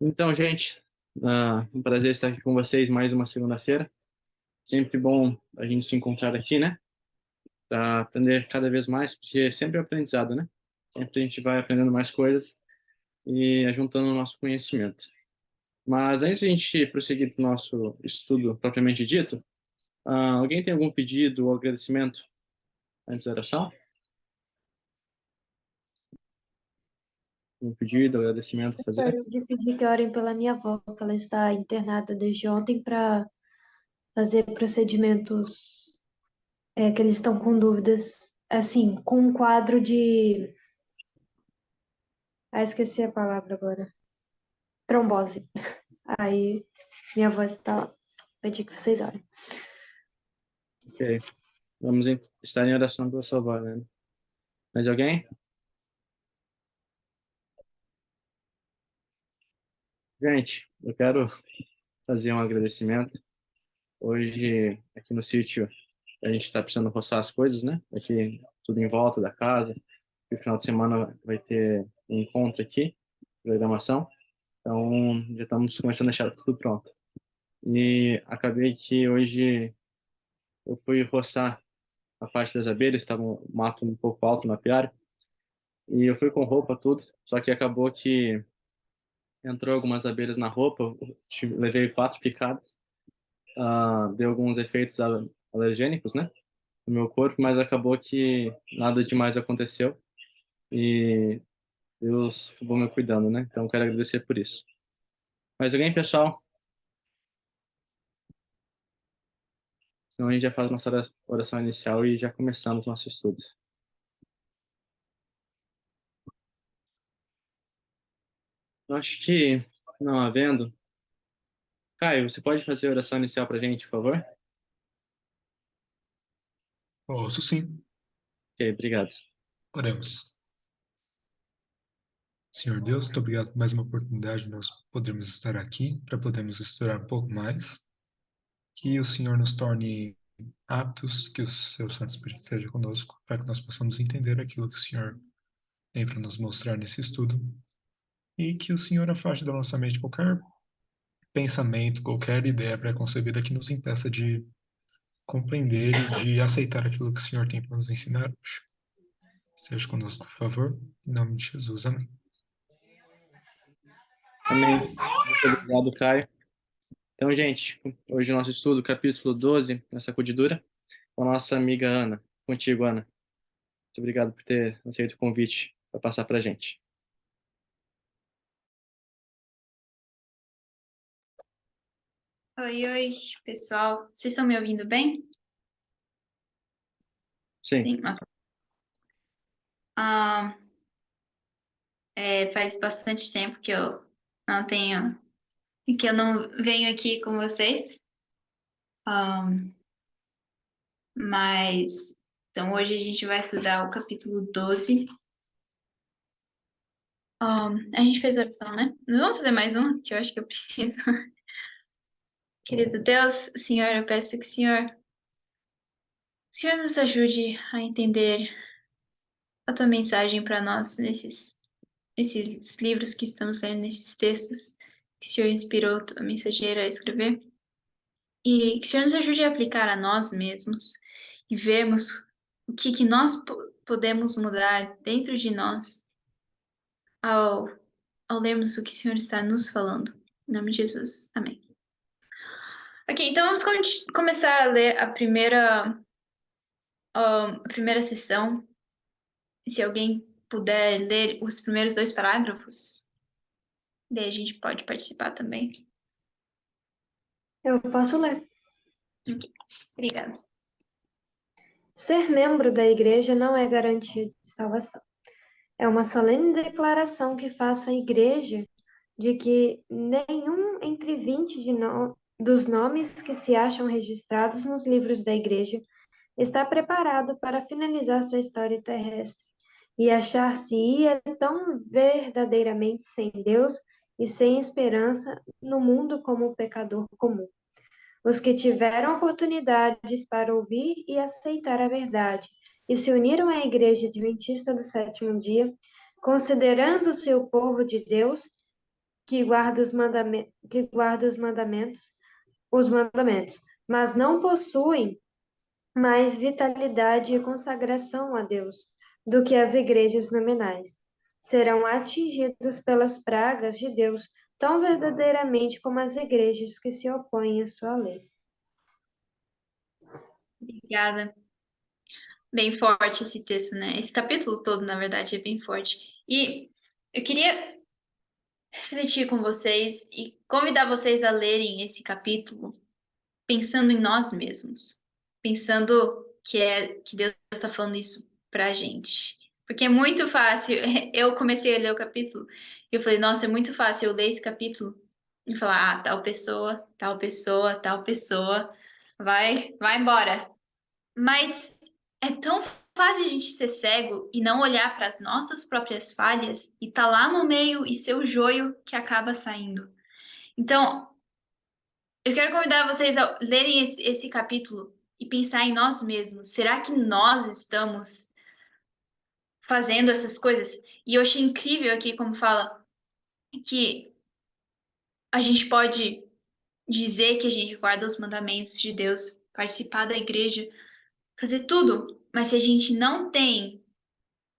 Então, gente, um prazer estar aqui com vocês mais uma segunda-feira. Sempre bom a gente se encontrar aqui, né? Para aprender cada vez mais, porque sempre é aprendizado, né? Sempre a gente vai aprendendo mais coisas e juntando o nosso conhecimento. Mas antes de a gente prosseguir para o nosso estudo propriamente dito, alguém tem algum pedido ou agradecimento antes da oração? Um pedido, agradecimento a fazer? Gostaria de pedir que orem pela minha avó, que ela está internada desde ontem para fazer procedimentos que eles estão com dúvidas, assim, com um quadro de... Ah, esqueci a palavra agora. Trombose. Aí, minha avó está lá. Pedir que vocês orem. Ok. Vamos estar em oração pela sua avó, né? Mais alguém? Gente, eu quero fazer um agradecimento. Hoje, aqui no sítio, a gente está precisando roçar as coisas, né? Aqui, tudo em volta da casa. E no final de semana vai ter um encontro aqui, programação. Então, já estamos começando a deixar tudo pronto. E acabei que hoje eu fui roçar a parte das abelhas, estava um mato um pouco alto na apiário. E eu fui com roupa, tudo. Só que acabou que entrou algumas abelhas na roupa. Levei 4 picadas. Deu alguns efeitos alergênicos, né? No meu corpo, mas acabou que nada demais aconteceu e Deus acabou me cuidando, né? Então quero agradecer por isso. Mais alguém, pessoal? Então a gente já faz nossa oração inicial e já começamos nosso estudo. Eu acho que não havendo. Caio, você pode fazer a oração inicial para a gente, por favor? Posso sim. Ok, obrigado. Oremos. Senhor Deus, muito obrigado por mais uma oportunidade de nós podermos estar aqui, para podermos estudar um pouco mais. Que o Senhor nos torne aptos, que o seu Santo Espírito esteja conosco, para que nós possamos entender aquilo que o Senhor tem para nos mostrar nesse estudo. E que o Senhor afaste da nossa mente qualquer pensamento, qualquer ideia preconcebida que nos impeça de compreender e de aceitar aquilo que o Senhor tem para nos ensinar hoje. Seja conosco, por favor. Em nome de Jesus. Amém. Amém. Muito obrigado, Caio. Então, gente, hoje o nosso estudo, capítulo 12, na sacudidura, com a nossa amiga Ana. Contigo, Ana. Muito obrigado por ter aceito o convite para passar para a gente. Oi, oi, pessoal. Vocês estão me ouvindo bem? Sim. Sim. Ok. Faz bastante tempo que eu não tenho, que eu não venho aqui com vocês. Ah, mas, então hoje a gente vai estudar o capítulo 12. A gente fez oração, né? Não vamos fazer mais uma, que eu acho que eu preciso. Querido Deus, Senhor, eu peço que o Senhor nos ajude a entender a tua mensagem para nós nesses livros que estamos lendo, nesses textos que o Senhor inspirou a mensageira a escrever. E que o Senhor nos ajude a aplicar a nós mesmos e vermos o que nós podemos mudar dentro de nós ao, ao lermos o que o Senhor está nos falando. Em nome de Jesus. Amém. Ok, então vamos começar a ler a primeira sessão. Se alguém puder ler os primeiros 2 parágrafos, daí a gente pode participar também. Eu posso ler. Ok, obrigada. Ser membro da igreja não é garantia de salvação. É uma solene declaração que faço à igreja de que nenhum entre 20 dos nomes que se acham registrados nos livros da igreja está preparado para finalizar sua história terrestre e achar-se-ia tão verdadeiramente sem Deus e sem esperança no mundo como um pecador comum. Os que tiveram oportunidades para ouvir e aceitar a verdade e se uniram à Igreja Adventista do Sétimo Dia, considerando-se o povo de Deus, os mandamentos, mas não possuem mais vitalidade e consagração a Deus do que as igrejas nominais. Serão atingidos pelas pragas de Deus tão verdadeiramente como as igrejas que se opõem à sua lei. Obrigada. Bem forte esse texto, né? Esse capítulo todo, na verdade, é bem forte. E eu queria refletir com vocês e convidar vocês a lerem esse capítulo pensando em nós mesmos, pensando que Deus está falando isso pra gente. Porque é muito fácil. Eu comecei a ler o capítulo e eu falei, nossa, é muito fácil eu ler esse capítulo e falar, tal pessoa, tal pessoa, vai embora. Mas é tão fácil a gente ser cego e não olhar para as nossas próprias falhas e tá lá no meio e ser o joio que acaba saindo. Então, eu quero convidar vocês a lerem esse capítulo e pensar em nós mesmos. Será que nós estamos fazendo essas coisas? E eu achei incrível aqui como fala que a gente pode dizer que a gente guarda os mandamentos de Deus, participar da igreja, fazer tudo, mas se a gente não tem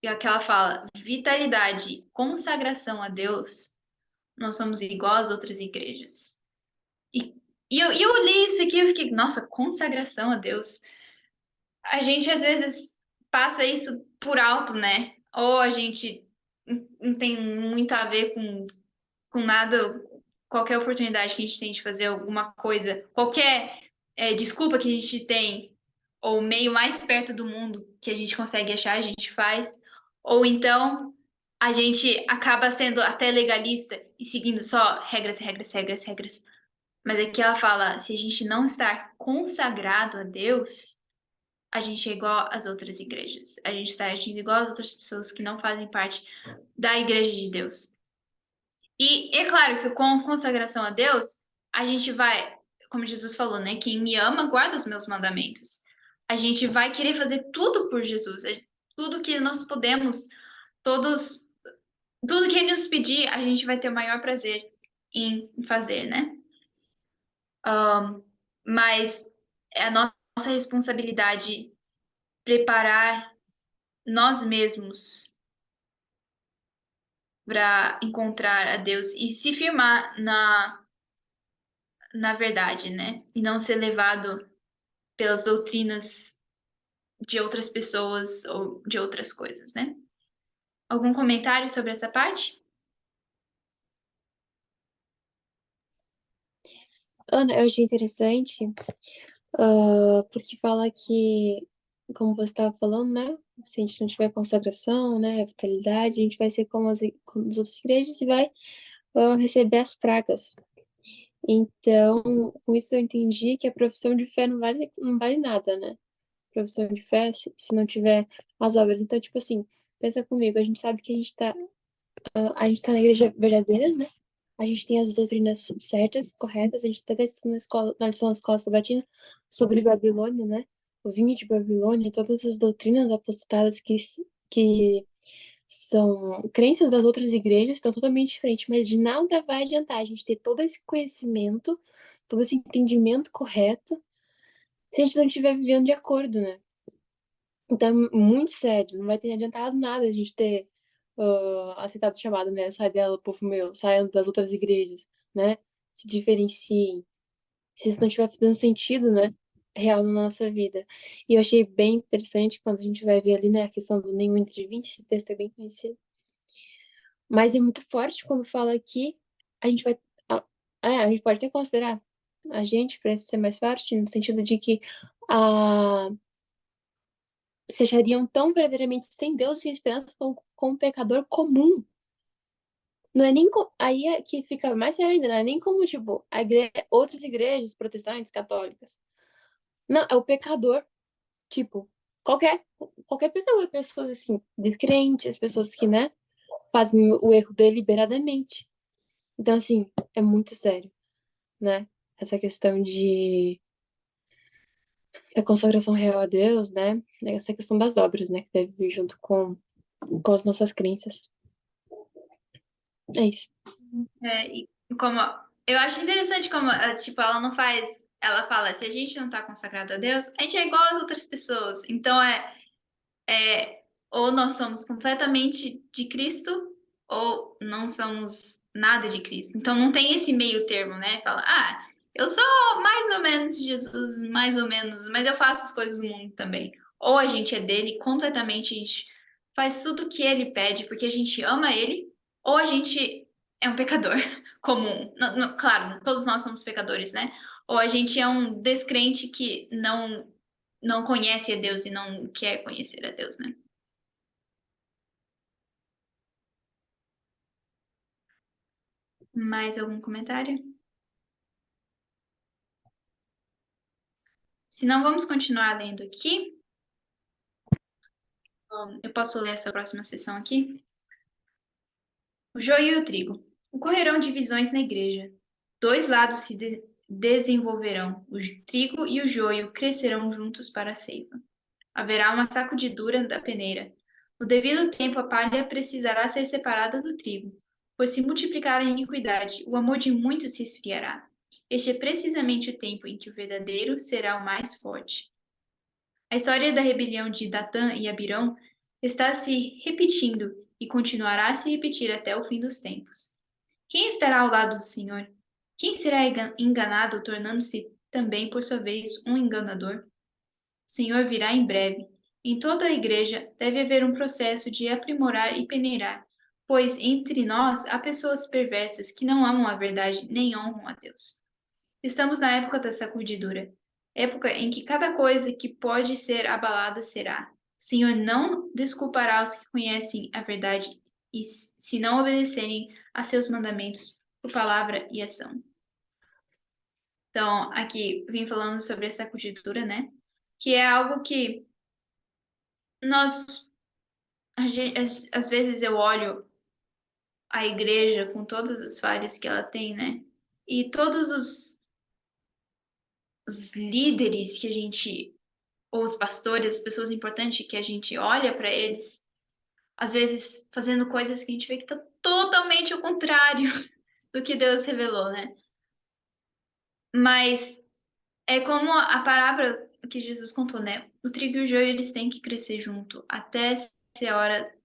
aquela fala vitalidade, consagração a Deus, nós somos igual às outras igrejas. E, e eu li isso aqui e eu fiquei, nossa, consagração a Deus. A gente às vezes passa isso por alto, né? Ou a gente não tem muito a ver com nada, qualquer oportunidade que a gente tem de fazer alguma coisa, qualquer desculpa que a gente tem, ou meio mais perto do mundo que a gente consegue achar, a gente faz. Ou então a gente acaba sendo até legalista e seguindo só regras, regras, regras, regras. Mas aqui ela fala, se a gente não estar consagrado a Deus, a gente é igual às outras igrejas. A gente está agindo igual às outras pessoas que não fazem parte da igreja de Deus. E é claro que com consagração a Deus, a gente vai, como Jesus falou, né? Quem me ama, guarda os meus mandamentos. A gente vai querer fazer tudo por Jesus. Tudo que nós podemos, todos, tudo que ele nos pedir, a gente vai ter o maior prazer em fazer, né? Mas é a nossa responsabilidade preparar nós mesmos para encontrar a Deus e se firmar na verdade, né? E não ser levado pelas doutrinas de outras pessoas ou de outras coisas, né? Algum comentário sobre essa parte? Ana, eu achei interessante, porque fala que, como você estava falando, né? Se a gente não tiver consagração, né, vitalidade, a gente vai ser como as outras igrejas e vai receber as pragas. Então, com isso eu entendi que a profissão de fé não vale nada, né? Profissão de fé, se não tiver as obras. Então, tipo assim, pensa comigo, a gente sabe que a gente tá na igreja verdadeira, né? A gente tem as doutrinas certas, corretas. A gente até estudando na lição da escola sabatina sobre Babilônia, né? O vinho de Babilônia, todas as doutrinas apostadas que são crenças das outras igrejas estão totalmente diferentes, mas de nada vai adiantar a gente ter todo esse conhecimento, todo esse entendimento correto, se a gente não estiver vivendo de acordo, né? Então, é muito sério, não vai ter adiantado nada a gente ter aceitado o chamado, né? Sai dela, povo meu, saiam das outras igrejas, né? Se diferenciem. Se isso não estiver fazendo sentido, né? Real na nossa vida. E eu achei bem interessante quando a gente vai ver ali, né? A questão do nenhum entre 20, esse texto é bem conhecido. Mas é muito forte quando fala que a gente vai. A gente pode até considerar a gente, para isso ser mais forte, no sentido de que a se achariam tão verdadeiramente sem Deus e sem esperança como um pecador comum. Não é nem aí é que fica mais sério ainda, não é nem como tipo outras igrejas protestantes, católicas. Não, é o pecador, tipo, qualquer pecador, pessoas assim, descrentes, pessoas que, né, fazem o erro deliberadamente. Então, assim, é muito sério, né? Essa questão da consagração real a Deus, né? Essa questão das obras, né? Que deve vir junto com as nossas crenças. É isso. E como eu acho interessante como tipo ela não faz, ela fala, se a gente não tá consagrado a Deus, a gente é igual às outras pessoas. Então ou nós somos completamente de Cristo ou não somos nada de Cristo. Então não tem esse meio termo, né? Fala, eu sou mais ou menos de Jesus, mais ou menos, mas eu faço as coisas do mundo também. Ou a gente é dele completamente, a gente faz tudo o que ele pede porque a gente ama ele, ou a gente é um pecador comum. Claro, todos nós somos pecadores, né? Ou a gente é um descrente que não conhece a Deus e não quer conhecer a Deus, né? Mais algum comentário? Se não, vamos continuar lendo aqui. Eu posso ler essa próxima sessão aqui? O joio e o trigo. Ocorrerão divisões na igreja. Dois lados se desenvolverão. O trigo e o joio crescerão juntos para a ceifa. Haverá uma sacudidura da peneira. No devido tempo, a palha precisará ser separada do trigo, pois se multiplicar a iniquidade, o amor de muitos se esfriará. Este é precisamente o tempo em que o verdadeiro será o mais forte. A história da rebelião de Datã e Abirão está se repetindo e continuará a se repetir até o fim dos tempos. Quem estará ao lado do Senhor? Quem será enganado, tornando-se também, por sua vez, um enganador? O Senhor virá em breve. Em toda a igreja deve haver um processo de aprimorar e peneirar, pois entre nós há pessoas perversas que não amam a verdade nem honram a Deus. Estamos na época da sacudidura, época em que cada coisa que pode ser abalada será. O Senhor não desculpará os que conhecem a verdade e se não obedecerem a seus mandamentos por palavra e ação. Então, aqui vim falando sobre a sacudidura, né? Que é algo que nós, às vezes eu olho a igreja com todas as falhas que ela tem, né? E todos os líderes que a gente, ou os pastores, as pessoas importantes que a gente olha para eles, às vezes fazendo coisas que a gente vê que tá totalmente ao contrário do que Deus revelou, né? Mas é como a parábola que Jesus contou, né? O trigo e o joio, eles têm que crescer junto até ser a hora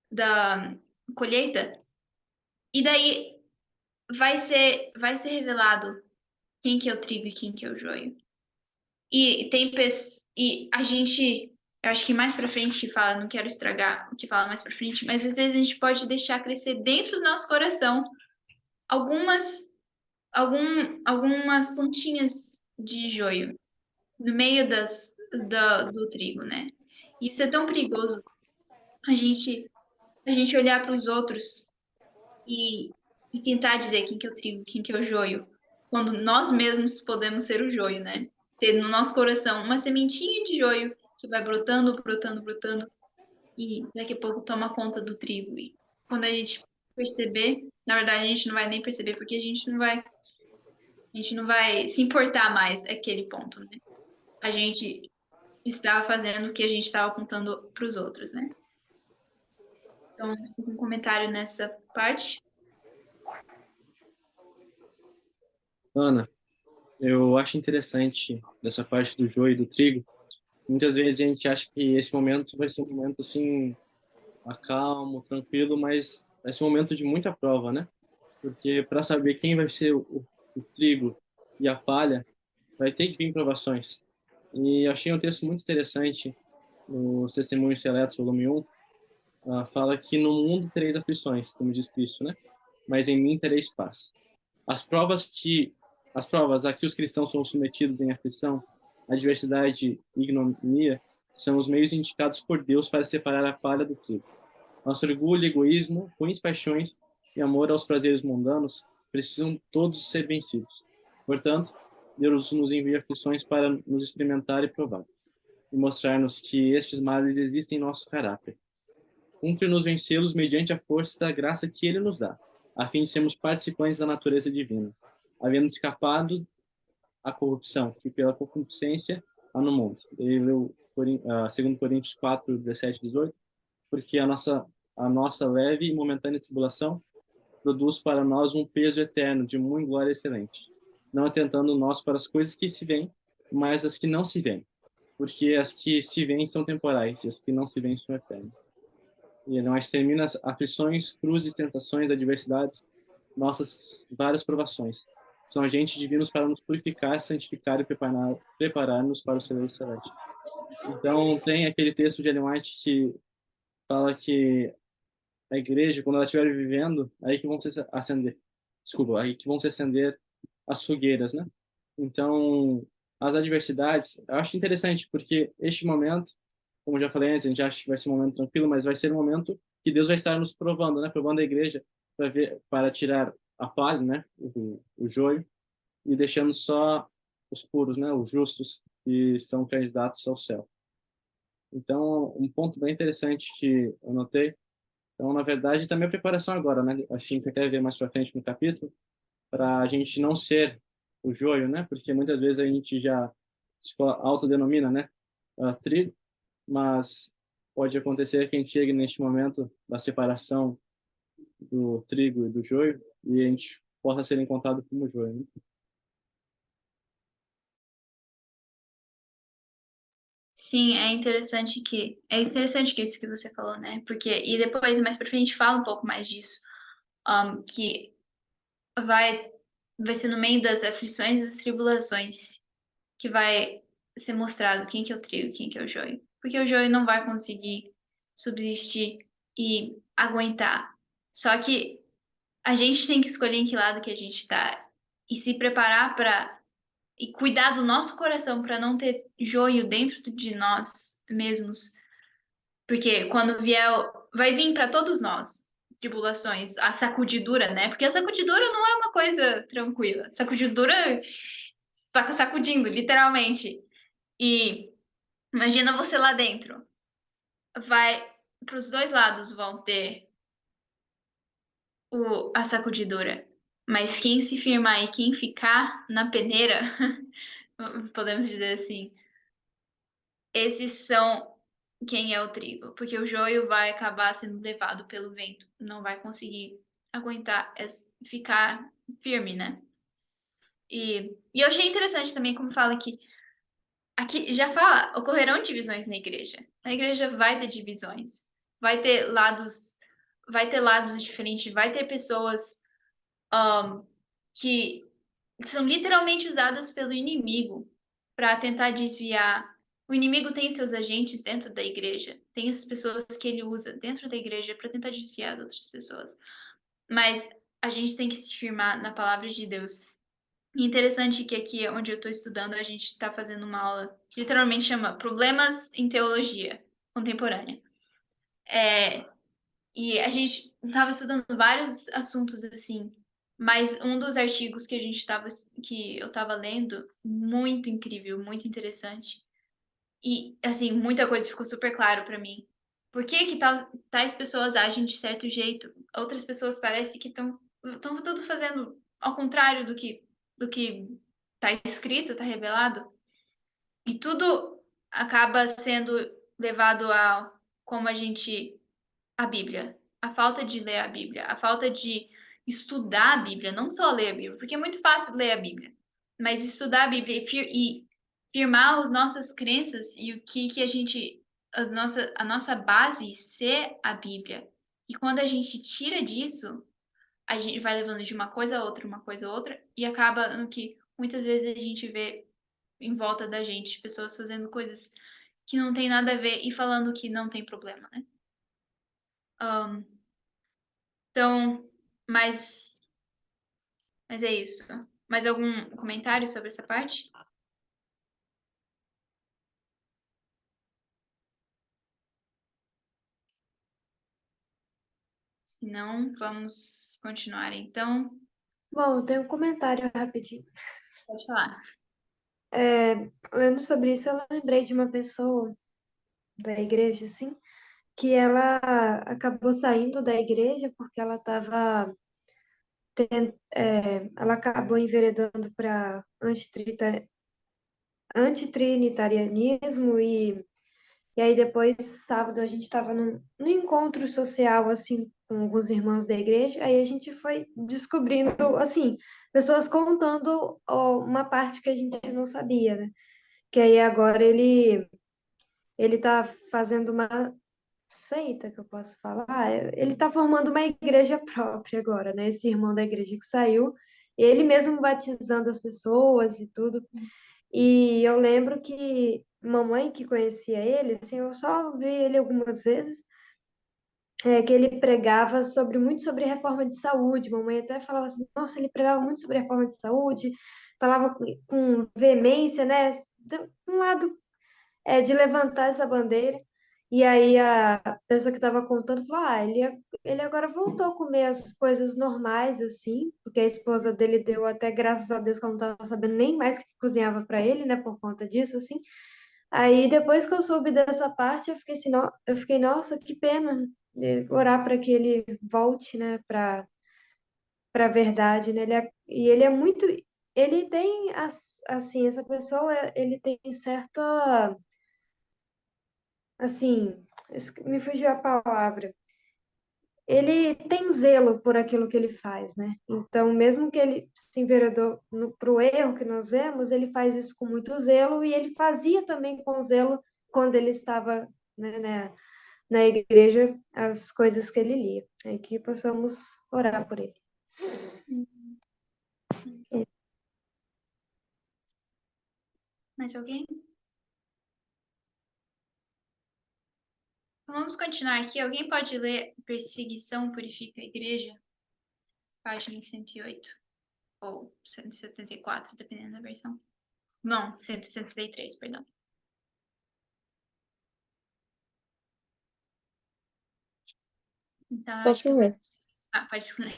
da colheita. E daí vai ser revelado quem que é o trigo e quem que é o joio. E tem pessoas, e a gente, eu acho que mais pra frente que fala, não quero estragar o que fala mais pra frente, mas às vezes a gente pode deixar crescer dentro do nosso coração algumas algumas pontinhas de joio no meio do trigo, né? E isso é tão perigoso, a gente a gente olhar para os outros e, e tentar dizer quem que é o trigo, quem que é o joio, quando nós mesmos podemos ser o joio, né? Ter no nosso coração uma sementinha de joio que vai brotando, brotando, brotando e daqui a pouco toma conta do trigo. E quando a gente perceber, na verdade a gente não vai nem perceber porque a gente não vai se importar mais aquele ponto, né? A gente estava fazendo o que a gente estava apontando para os outros, né? Então, um comentário nessa parte. Ana, eu acho interessante dessa parte do joio e do trigo. Muitas vezes a gente acha que esse momento vai ser um momento assim, calmo, tranquilo, mas vai ser um momento de muita prova, né? Porque para saber quem vai ser o trigo e a palha, vai ter que vir provações. E eu achei um texto muito interessante no Testemunhos Seletos, volume 1, fala que no mundo tereis aflições, como diz Cristo, né? Mas em mim tereis paz. As provas que as provas a que os cristãos são submetidos em aflição, adversidade e ignomínia são os meios indicados por Deus para separar a palha do trigo. Nosso orgulho, egoísmo, ruins paixões e amor aos prazeres mundanos precisam todos ser vencidos. Portanto, Deus nos envia aflições para nos experimentar e provar, e mostrar-nos que estes males existem em nosso caráter. Cumpre-nos vencê-los mediante a força da graça que Ele nos dá, a fim de sermos participantes da natureza divina, havendo escapado à corrupção que pela concupiscência há no mundo. Ele leu 2 Coríntios 4, 17 e 18, porque a nossa a nossa leve e momentânea tribulação produz para nós um peso eterno de muita glória excelente, não atentando nós para as coisas que se veem, mas as que não se veem, porque as que se veem são temporais e as que não se veem são eternas. E ele não extermina as aflições, cruzes, tentações, adversidades, nossas várias provações. São agentes divinos para nos purificar, santificar e preparar-nos para o celeiro celeste. Então, tem aquele texto de Ellen White que fala que a igreja, quando ela estiver vivendo, aí que vão se acender, desculpa, aí que vão se acender as fogueiras, né? Então, as adversidades, eu acho interessante, porque este momento, como eu já falei antes, a gente acha que vai ser um momento tranquilo, mas vai ser um momento que Deus vai estar nos provando, né? Provando a igreja para ver, para tirar a palha, né? O joio, e deixando só os puros, né? Os justos, que são candidatos ao céu. Então, um ponto bem interessante que eu notei, então, na verdade, também a preparação agora, né? Acho que a gente quer ver mais para frente no capítulo, para a gente não ser o joio, né? Porque muitas vezes a gente já se autodenomina, né? Trigo, mas pode acontecer que a gente chegue neste momento da separação do trigo e do joio e a gente possa ser encontrado como joio, né? Sim, é interessante que isso que você falou, né? Porque e depois mais pra frente fala um pouco mais disso, que vai vai ser no meio das aflições e das tribulações que vai ser mostrado quem que é o trigo, quem que é o joio. Porque o joio não vai conseguir subsistir e aguentar. Só que a gente tem que escolher em que lado que a gente tá e se preparar para e cuidar do nosso coração para não ter joio dentro de nós mesmos, porque quando vier, vai vir para todos nós tribulações, a sacudidura, né? Porque a sacudidura não é uma coisa tranquila. Sacudidura está sacudindo, literalmente. E imagina você lá dentro. Vai para os dois lados vão ter a sacudidura. Mas quem se firmar e quem ficar na peneira, podemos dizer assim, esses são quem é o trigo, porque o joio vai acabar sendo levado pelo vento, não vai conseguir aguentar, ficar firme, né? E eu achei interessante também como fala que aqui já fala, ocorrerão divisões na igreja. A igreja vai ter divisões, vai ter lados, vai ter lados diferentes, vai ter pessoas que são literalmente usadas pelo inimigo para tentar desviar. O inimigo tem seus agentes dentro da igreja, tem as pessoas que ele usa dentro da igreja para tentar desviar as outras pessoas. Mas a gente tem que se firmar na palavra de Deus. E interessante que aqui onde eu estou estudando, a gente está fazendo uma aula que literalmente chama Problemas em Teologia Contemporânea. E a gente estava estudando vários assuntos assim, mas um dos artigos que que eu estava lendo, muito incrível, muito interessante. E assim, muita coisa ficou super claro para mim. Por que que tais pessoas agem de certo jeito? Outras pessoas parece que estão tudo fazendo ao contrário do que tá escrito, tá revelado. E tudo acaba sendo levado a como a Bíblia, a falta de ler a Bíblia, a falta de estudar a Bíblia, não só ler a Bíblia, porque é muito fácil ler a Bíblia, mas estudar a Bíblia e firmar as nossas crenças e o que a nossa base ser a Bíblia. E quando a gente tira disso, a gente vai levando de uma coisa a outra, e acaba no que muitas vezes a gente vê em volta da gente, pessoas fazendo coisas que não tem nada a ver e falando que não tem problema, né? Um, Então, mas é isso. Mais algum comentário sobre essa parte? Se não, vamos continuar então. Bom, eu tenho um comentário rapidinho. Pode falar. Lendo sobre isso, eu lembrei de uma pessoa da igreja, assim, que ela acabou saindo da igreja porque ela acabou enveredando para antitrinitarianismo e E aí depois, sábado, a gente estava num encontro social, assim, com alguns irmãos da igreja, aí a gente foi descobrindo, assim, pessoas contando uma parte que a gente não sabia, né? Que aí agora ele tá fazendo uma seita, que eu posso falar. Ele tá formando uma igreja própria agora, né? Esse irmão da igreja que saiu, ele mesmo batizando as pessoas e tudo. E eu lembro que mamãe que conhecia ele, assim, eu só vi ele algumas vezes, que ele pregava muito sobre reforma de saúde. Mamãe até falava assim, nossa, ele pregava muito sobre reforma de saúde, falava com veemência, né? De um lado de levantar essa bandeira. E aí a pessoa que estava contando falou, ele agora voltou a comer as coisas normais, assim, porque a esposa dele deu até graças a Deus que ela não estava sabendo nem mais o que cozinhava para ele, né, por conta disso, assim. Aí depois que eu soube dessa parte, eu fiquei assim, eu fiquei, nossa, que pena orar para que ele volte, né, para a verdade, né? E ele é muito, ele tem assim, essa pessoa, ele tem certa, assim, me fugiu a palavra. Ele tem zelo por aquilo que ele faz, né? Então, mesmo que ele se enveredou para o erro que nós vemos, ele faz isso com muito zelo e ele fazia também com zelo quando ele estava, né, na igreja, as coisas que ele lia. É que possamos orar por ele. Sim. Mais alguém? Então, vamos continuar aqui. Alguém pode ler Perseguição Purifica a Igreja? Página 108. Ou 174, dependendo da versão. Não, 173, perdão. Então, eu acho que Posso ler? pode ler.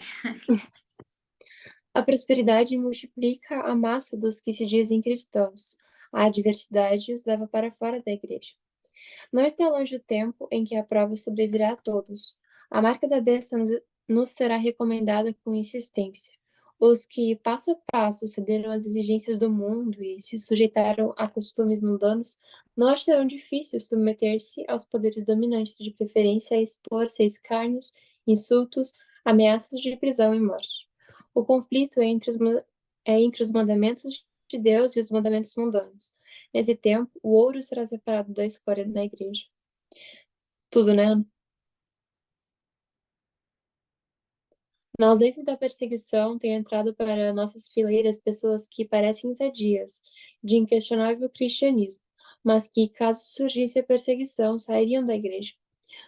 A prosperidade multiplica a massa dos que se dizem cristãos. A adversidade os leva para fora da igreja. Não está longe o tempo em que a prova sobrevirá a todos. A marca da besta nos será recomendada com insistência. Os que, passo a passo, cederam às exigências do mundo e se sujeitaram a costumes mundanos, não acharão difícil submeter-se aos poderes dominantes, de preferência a expor-se a escárnios, insultos, ameaças de prisão e morte. O conflito é entre os mandamentos de Deus e os mandamentos mundanos. Nesse tempo, o ouro será separado da escória na igreja. Tudo, né? Na ausência da perseguição, tem entrado para nossas fileiras pessoas que parecem sadias, de inquestionável cristianismo, mas que, caso surgisse a perseguição, sairiam da igreja.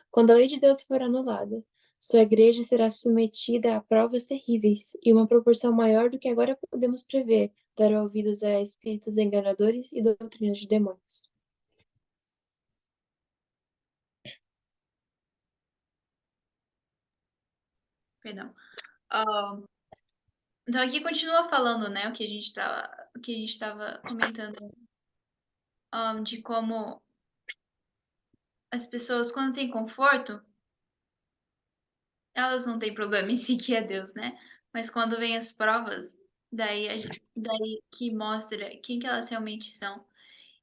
Quando a lei de Deus for anulada, sua igreja será submetida a provas terríveis, e uma proporção maior do que agora podemos prever dará ouvidos a espíritos enganadores e doutrinas de demônios. Perdão. Então, aqui continua falando, né, o que a gente estava comentando, de como as pessoas, quando têm conforto, elas não têm problema em seguir a Deus, né? Mas quando vem as provas, daí que mostra quem que elas realmente são.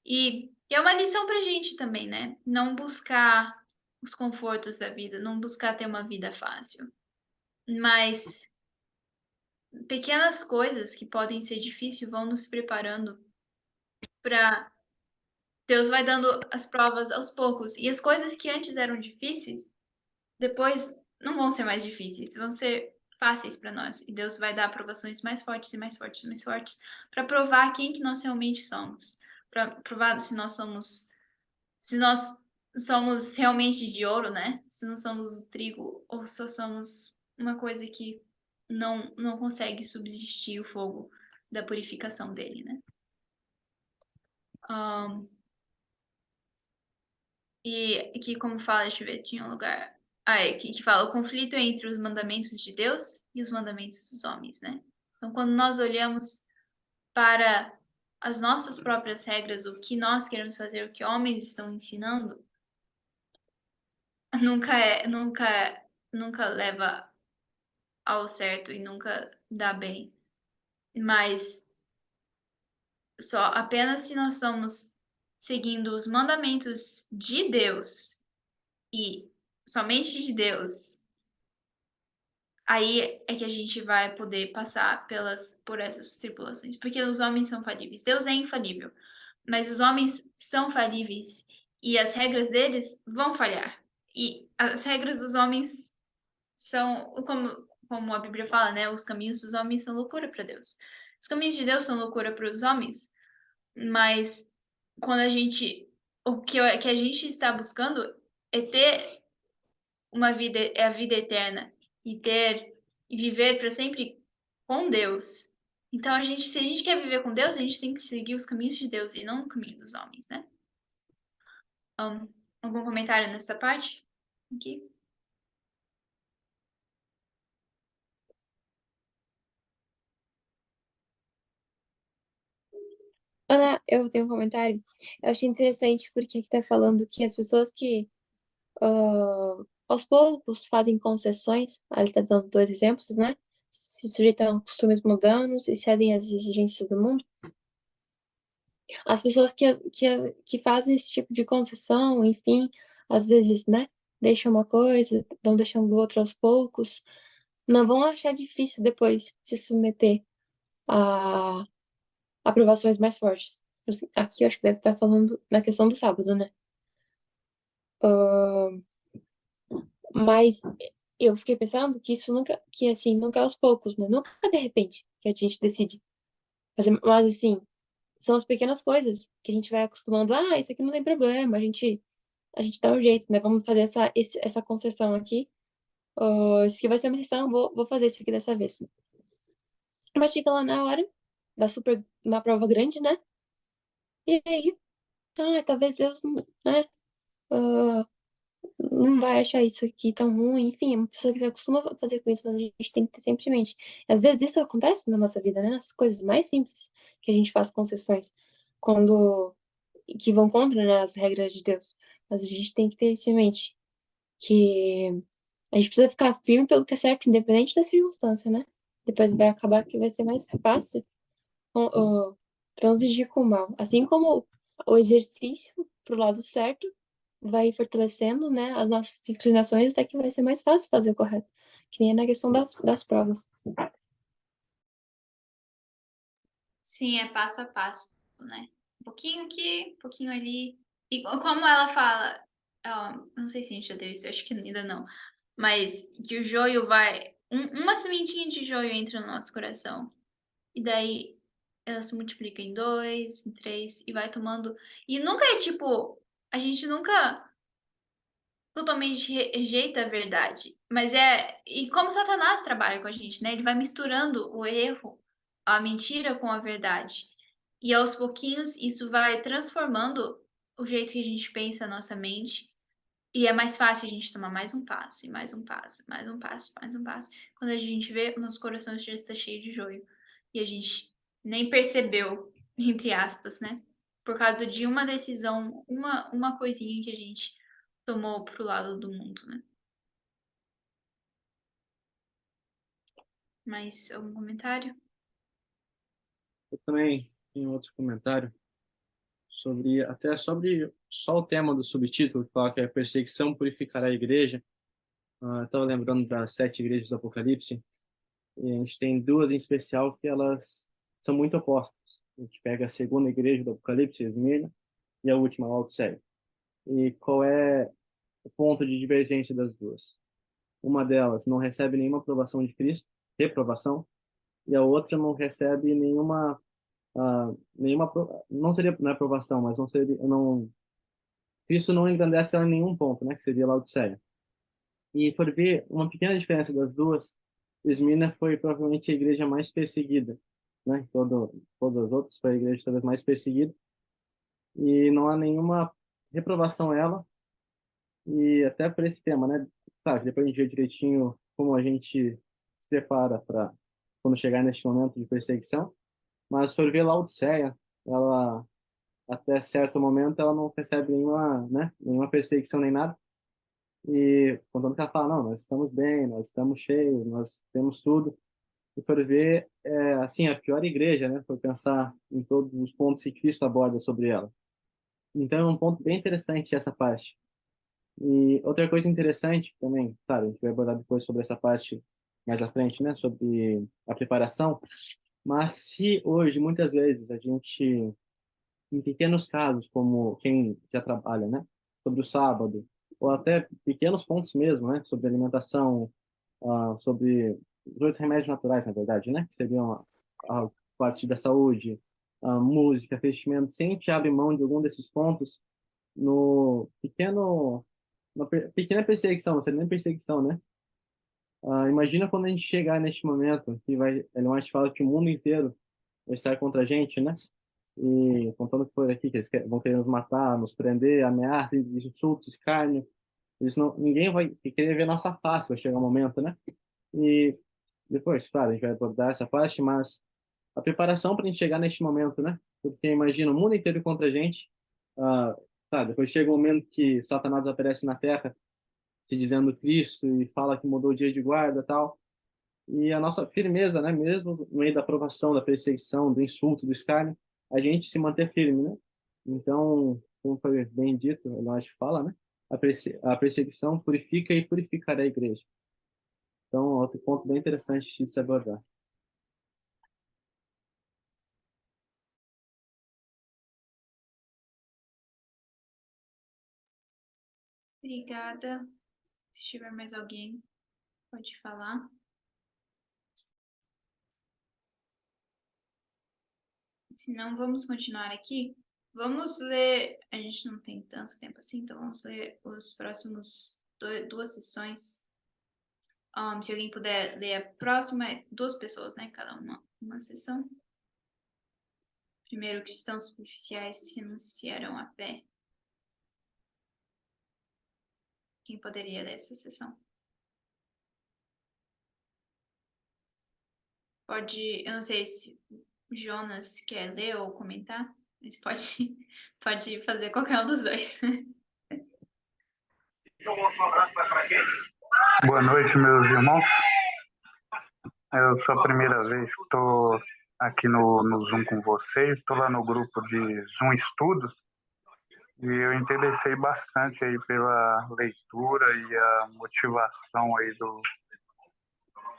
E é uma lição pra gente também, né? Não buscar os confortos da vida, não buscar ter uma vida fácil. Mas pequenas coisas que podem ser difíceis vão nos preparando para Deus vai dando as provas aos poucos. E as coisas que antes eram difíceis, depois não vão ser mais difíceis, vão ser fáceis para nós. E Deus vai dar aprovações mais fortes e mais fortes e mais fortes para provar quem que nós realmente somos, para provar se nós somos realmente de ouro, né? Se não somos o trigo ou só somos uma coisa que não consegue subsistir o fogo da purificação dele, né? E que, como fala, deixa eu ver, tinha um lugar. Que fala o conflito entre os mandamentos de Deus e os mandamentos dos homens, né? Então, quando nós olhamos para as nossas próprias regras, o que nós queremos fazer, o que homens estão ensinando, nunca leva ao certo e nunca dá bem. Mas só apenas se seguindo os mandamentos de Deus e somente de Deus, aí é que a gente vai poder passar por essas tribulações, porque os homens são falíveis. Deus é infalível, mas os homens são falíveis e as regras deles vão falhar. E as regras dos homens são, como a Bíblia fala, né? Os caminhos dos homens são loucura para Deus. Os caminhos de Deus são loucura para os homens, mas quando que a gente está buscando é ter uma vida, é a vida eterna e viver para sempre com Deus. Então se a gente quer viver com Deus, a gente tem que seguir os caminhos de Deus e não o caminho dos homens, né? Algum comentário nessa parte? Aqui? Ana, eu tenho um comentário. Eu achei interessante porque aqui tá falando que as pessoas que aos poucos fazem concessões, ele tá dando dois exemplos, né? Se sujeitam a costumes mundanos e cedem às exigências do mundo. As pessoas que fazem esse tipo de concessão, enfim, às vezes, né? Deixam uma coisa, vão deixando outra aos poucos, não vão achar difícil depois se submeter a aprovações mais fortes. Aqui eu acho que deve estar falando na questão do sábado, né? Mas eu fiquei pensando que isso nunca, que assim, nunca é aos poucos, né? Nunca é de repente que a gente decide fazer, mas assim, são as pequenas coisas que a gente vai acostumando. Ah, isso aqui não tem problema, a gente dá um jeito, né? Vamos fazer essa concessão aqui. Isso aqui vai ser uma exceção, vou fazer isso aqui dessa vez. Mas chega lá na hora, dá super uma prova grande, né? E aí, talvez Deus, né? ah, não vai achar isso aqui tão ruim. Enfim, é uma pessoa que se acostuma a fazer com isso, mas a gente tem que ter sempre em mente. E às vezes isso acontece na nossa vida, né? Nas coisas mais simples que a gente faz concessões, quando que vão contra, né, as regras de Deus. Mas a gente tem que ter isso em mente, que a gente precisa ficar firme pelo que é certo, independente da circunstância, né? Depois vai acabar que vai ser mais fácil transigir com o mal. Assim como o exercício pro lado certo vai fortalecendo, né, as nossas inclinações, até que vai ser mais fácil fazer o correto. Que nem na questão das provas. Sim, é passo a passo, né? Um pouquinho aqui, um pouquinho ali. E como ela fala, não sei se a gente já deu isso, acho que ainda não. Mas que o joio vai. Uma sementinha de joio entra no nosso coração. E daí ela se multiplica em dois, em três, e vai tomando. E nunca é tipo. A gente nunca totalmente rejeita a verdade. Mas é. E como Satanás trabalha com a gente, né? Ele vai misturando o erro, a mentira com a verdade. E aos pouquinhos isso vai transformando o jeito que a gente pensa a nossa mente. E é mais fácil a gente tomar mais um passo, e mais um passo, mais um passo, mais um passo. Quando a gente vê, o nosso coração já está cheio de joio. E a gente nem percebeu, entre aspas, né? Por causa de uma decisão, uma coisinha que a gente tomou pro lado do mundo, né? Mais algum comentário? Eu também tenho outro comentário até sobre só o tema do subtítulo, que fala que a perseguição purificará a igreja. Estava lembrando das 7 igrejas do Apocalipse, e a gente tem duas em especial que elas são muito opostas. A gente pega a segunda igreja do Apocalipse, Esmirna, e a última, Laodiceia. E qual é o ponto de divergência das duas? Uma delas não recebe nenhuma aprovação de Cristo, reprovação, e a outra não recebe não seria na aprovação, mas não seria, não, Cristo não engrandece ela em nenhum ponto, né, que seria Laodiceia. E por ver uma pequena diferença das duas, Esmirna foi provavelmente a igreja mais perseguida, né? Todas as outras foi a igreja talvez mais perseguida, e não há nenhuma reprovação a ela, e até por esse tema, né? Tá, depois a gente vê direitinho como a gente se prepara para quando chegar neste momento de perseguição, mas por ver Laodiceia, ela até certo momento ela não recebe nenhuma, né? Nenhuma perseguição nem nada. E contando que ela fala, não, nós estamos bem, nós estamos cheios, nós temos tudo. E por ver, assim, a pior igreja, né? Por pensar em todos os pontos que Cristo aborda sobre ela. Então é um ponto bem interessante essa parte. E outra coisa interessante também, claro, a gente vai abordar depois sobre essa parte mais à frente, né, sobre a preparação, mas se hoje, muitas vezes, a gente, em pequenos casos, como quem já trabalha, né, sobre o sábado, ou até pequenos pontos mesmo, né, sobre alimentação, sobre os 8 remédios naturais, na verdade, né, que seriam a parte da saúde, a música, vestimento, se a gente abre mão de algum desses pontos, no pequeno, uma pequena perseguição, não seria nem perseguição, né? Imagina quando a gente chegar neste momento, que vai, Elon Musk fala que o mundo inteiro vai estar contra a gente, né? E contando que foi aqui, que eles vão querer nos matar, nos prender, ameaças, insultos, escárnio. Isso não, ninguém vai querer ver nossa face, vai chegar um momento, né? E depois, claro, a gente vai abordar essa parte, mas a preparação para a gente chegar neste momento, né? Porque imagina o mundo inteiro contra a gente, ah, tá, depois chega um momento que Satanás aparece na Terra, se dizendo Cristo e fala que mudou o dia de guarda, tal. E a nossa firmeza, né, mesmo no meio da provação, da perseguição, do insulto, do escárnio, a gente se manter firme, né? Então, como foi bem dito, nós fala, né? A perseguição purifica e purificará a igreja. Então, outro ponto bem interessante de se abordar. Obrigada. Se tiver mais alguém, pode falar. Se não, vamos continuar aqui. Vamos ler. A gente não tem tanto tempo assim, então vamos ler os próximos duas sessões. Se alguém puder ler a próxima, 2 pessoas, né? Cada uma sessão. Primeiro, cristãos superficiais renunciarão à fé. Quem poderia ler essa sessão? Pode, eu não sei se o Jonas quer ler ou comentar, mas pode fazer qualquer um dos dois. Boa noite, meus irmãos. Eu sou a primeira vez que estou aqui no Zoom com vocês. Estou lá no grupo de Zoom Estudos e eu interessei bastante aí pela leitura e a motivação aí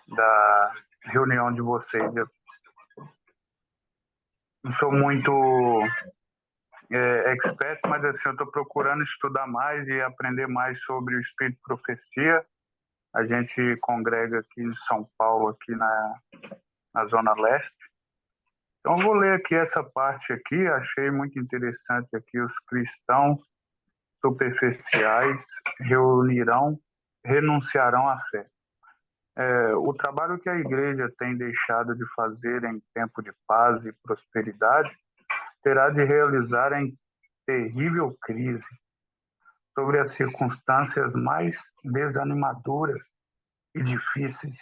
da reunião de vocês. Eu não sou muito expert, mas assim, eu estou procurando estudar mais e aprender mais sobre o Espírito de Profecia. A gente congrega aqui em São Paulo, aqui na Zona Leste. Então, eu vou ler aqui essa parte aqui, achei muito interessante aqui, os cristãos superficiais renunciarão à fé. O trabalho que a igreja tem deixado de fazer em tempo de paz e prosperidade terá de realizar em terrível crise, sobre as circunstâncias mais desanimadoras e difíceis,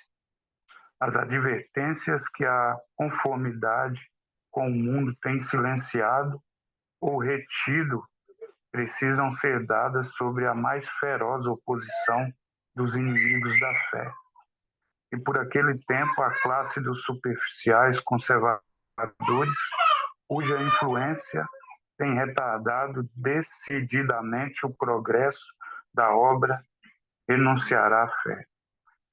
as advertências que a conformidade com o mundo tem silenciado ou retido precisam ser dadas sobre a mais feroz oposição dos inimigos da fé. E por aquele tempo a classe dos superficiais conservadores, cuja influência tem retardado decididamente o progresso da obra, renunciará à fé.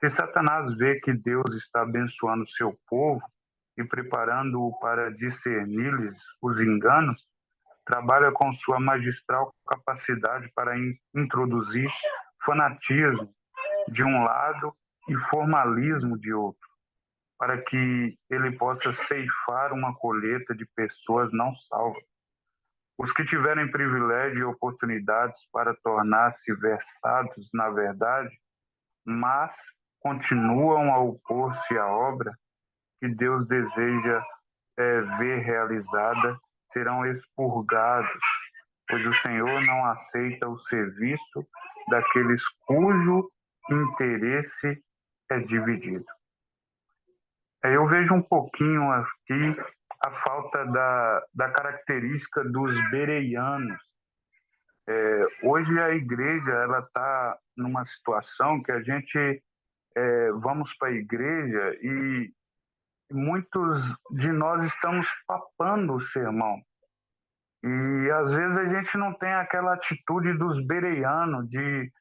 Se Satanás vê que Deus está abençoando seu povo e preparando-o para discernir-lhes os enganos, trabalha com sua magistral capacidade para introduzir fanatismo de um lado e formalismo de outro, para que ele possa ceifar uma colheita de pessoas não salvas. Os que tiverem privilégio e oportunidades para tornar-se versados na verdade, mas continuam a opor-se à obra que Deus deseja ver realizada, serão expurgados, pois o Senhor não aceita o serviço daqueles cujo interesse é dividido. Eu vejo um pouquinho aqui a falta da característica dos bereianos. Hoje a igreja ela está numa situação que a gente vamos para a igreja e muitos de nós estamos papando o sermão. E às vezes a gente não tem aquela atitude dos bereanos de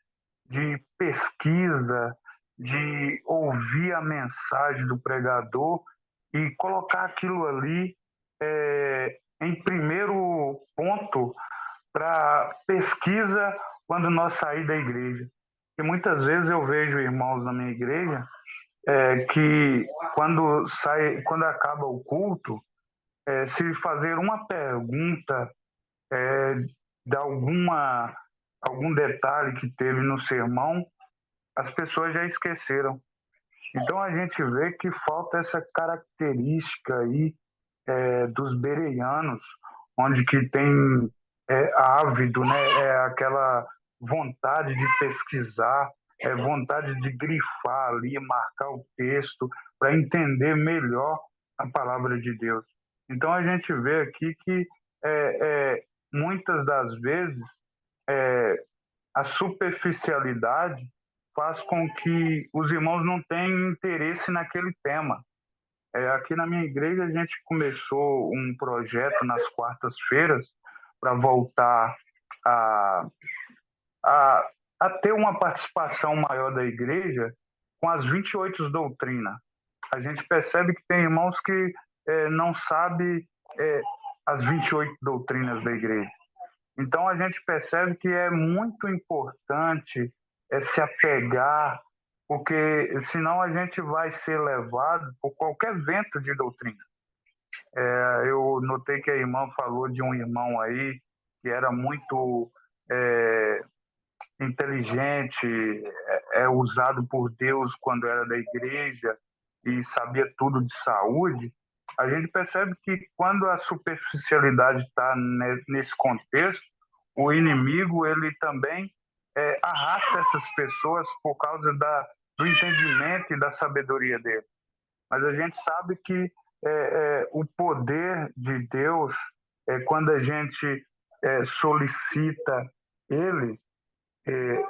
pesquisa, de ouvir a mensagem do pregador e colocar aquilo ali em primeiro ponto para pesquisa quando nós sair da igreja. E muitas vezes eu vejo irmãos na minha igreja que quando acaba o culto, se fazer uma pergunta de algum detalhe que teve no sermão, as pessoas já esqueceram. Então a gente vê que falta essa característica aí dos bereanos, onde que tem ávido, né? Aquela vontade de pesquisar, vontade de grifar ali, marcar o texto para entender melhor a palavra de Deus. Então a gente vê aqui que muitas das vezes a superficialidade faz com que os irmãos não tenham interesse naquele tema. Aqui na minha igreja a gente começou um projeto nas quartas-feiras para voltar a, a ter uma participação maior da igreja com as 28 doutrinas. A gente percebe que tem irmãos que não sabem as 28 doutrinas da igreja. Então a gente percebe que é muito importante se apegar, porque senão a gente vai ser levado por qualquer vento de doutrina. Eu notei que a irmã falou de um irmão aí que era muito inteligente, usado por Deus quando era da igreja e sabia tudo de saúde. A gente percebe que quando a superficialidade está nesse contexto, o inimigo ele também arrasta essas pessoas por causa do entendimento e da sabedoria dele. Mas a gente sabe que o poder de Deus, quando a gente solicita ele,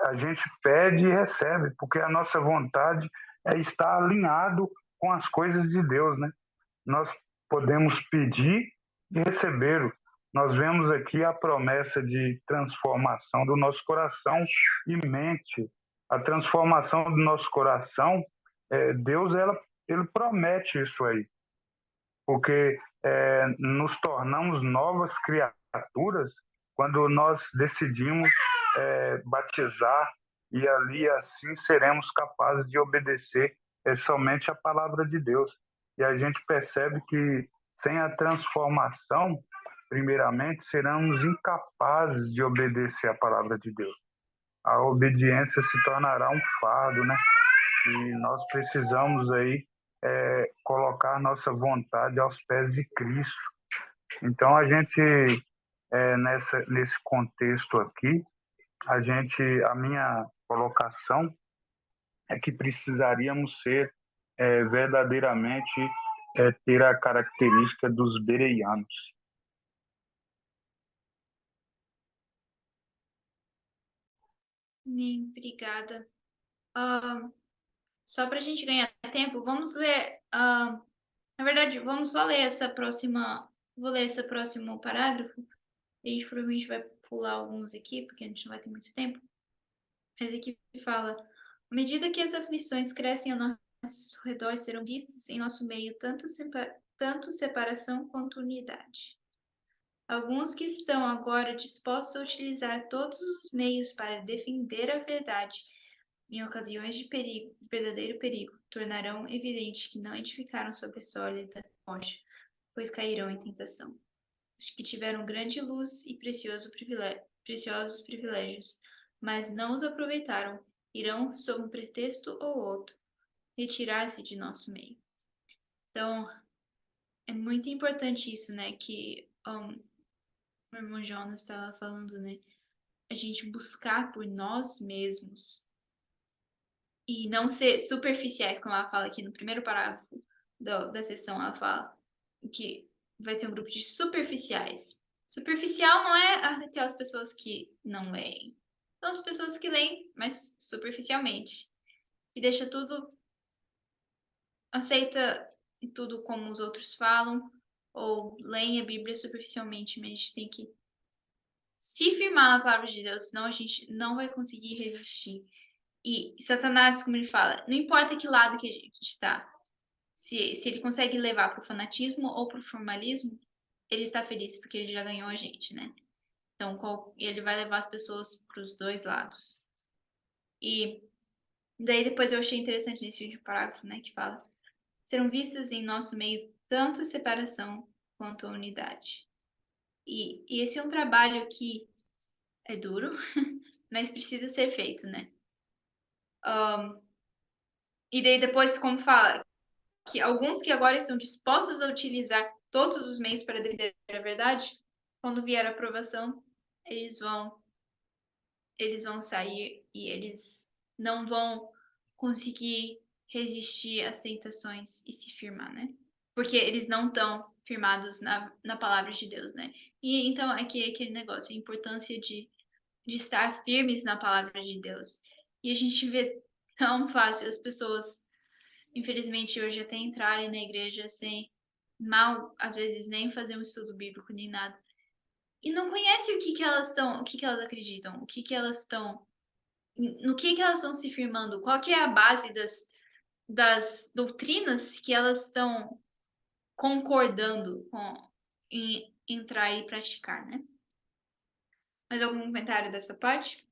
a gente pede e recebe, porque a nossa vontade é estar alinhado com as coisas de Deus, né? Nós podemos pedir e receber. Nós vemos aqui a promessa de transformação do nosso coração e mente. A transformação do nosso coração, Deus ele promete isso aí, porque nos tornamos novas criaturas quando nós decidimos batizar e ali assim seremos capazes de obedecer somente a palavra de Deus. E a gente percebe que sem a transformação, primeiramente, seremos incapazes de obedecer a palavra de Deus. A obediência se tornará um fardo, né? E nós precisamos aí colocar nossa vontade aos pés de Cristo. Então a gente nesse contexto aqui, a minha colocação é que precisaríamos ser verdadeiramente ter a característica dos bereanos. Obrigada. Só para a gente ganhar tempo, vamos ler. Na verdade, vamos só ler Vou ler esse próximo parágrafo. A gente provavelmente vai pular alguns aqui, porque a gente não vai ter muito tempo. Mas aqui fala: à medida que as aflições crescem ao nosso redor, serão vistas em nosso meio tanto separação quanto unidade. Alguns que estão agora dispostos a utilizar todos os meios para defender a verdade em ocasiões de verdadeiro perigo, tornarão evidente que não edificaram sobre sólida rocha, pois cairão em tentação. Os que tiveram grande luz e preciosos privilégios, mas não os aproveitaram, irão, sob um pretexto ou outro, retirar-se de nosso meio. Então, é muito importante isso, né, que o irmão Jonas estava falando, né, a gente buscar por nós mesmos e não ser superficiais, como ela fala aqui no primeiro parágrafo da sessão, ela fala que vai ter um grupo de superficiais. Superficial não é aquelas pessoas que não leem. São as pessoas que leem, mas superficialmente. Que deixa tudo... Aceita tudo como os outros falam, ou leem a Bíblia superficialmente, mas a gente tem que se firmar na palavra de Deus, senão a gente não vai conseguir resistir. E Satanás, como ele fala, não importa que lado que a gente está, se ele consegue levar para o fanatismo ou para o formalismo, ele está feliz porque ele já ganhou a gente, né? Então, ele vai levar as pessoas para os dois lados. E daí depois eu achei interessante nesse último parágrafo, né, que fala: serão vistas em nosso meio tanto a separação quanto a unidade. E esse é um trabalho que é duro, mas precisa ser feito, né? E daí depois, como fala, que alguns que agora estão dispostos a utilizar todos os meios para defender a verdade, quando vier a aprovação, eles vão sair e eles não vão conseguir resistir às tentações e se firmar, né? Porque eles não estão firmados na palavra de Deus, né? E então aqui é aquele negócio, a importância de estar firmes na palavra de Deus. E a gente vê tão fácil as pessoas, infelizmente, hoje até entrarem na igreja sem mal, às vezes nem fazer um estudo bíblico nem nada. E não conhece o que elas estão, o que elas acreditam, o que elas estão, no que elas estão se firmando, qual que é a base das doutrinas que elas estão concordando com em entrar e praticar, né? Mais algum comentário dessa parte?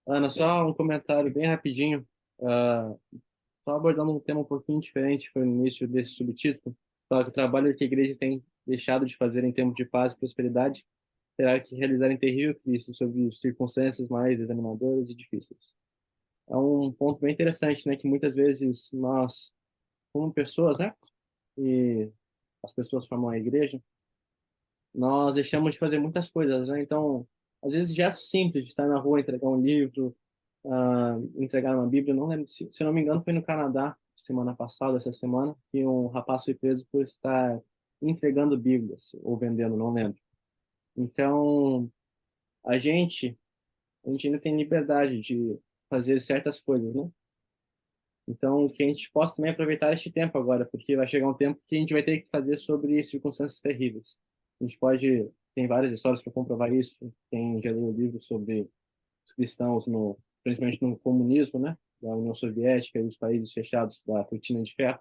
Ana, só um comentário bem rapidinho. Ah, só abordando um tema um pouquinho diferente, foi no início desse subtítulo. Fala que o trabalho que a igreja tem deixado de fazer em tempos de paz e prosperidade terá que realizar em terrível crise sob circunstâncias mais desanimadoras e difíceis. É um ponto bem interessante, né, que muitas vezes nós, como pessoas, né, e as pessoas formam a igreja, nós deixamos de fazer muitas coisas, né? Então, às vezes, gestos simples de estar na rua, entregar um livro, entregar uma Bíblia, não lembro, se eu não me engano, foi no Canadá, semana passada, essa semana, que um rapaz foi preso por estar entregando Bíblias, ou vendendo, não lembro. Então, a gente, a gente ainda tem liberdade de fazer certas coisas, né? Então, que a gente possa também aproveitar este tempo agora, porque vai chegar um tempo que a gente vai ter que fazer sobre circunstâncias terríveis. A gente pode, tem várias histórias para comprovar isso. Tem já leu livros sobre os cristãos, principalmente no comunismo, né, da União Soviética e os países fechados da cortina de ferro,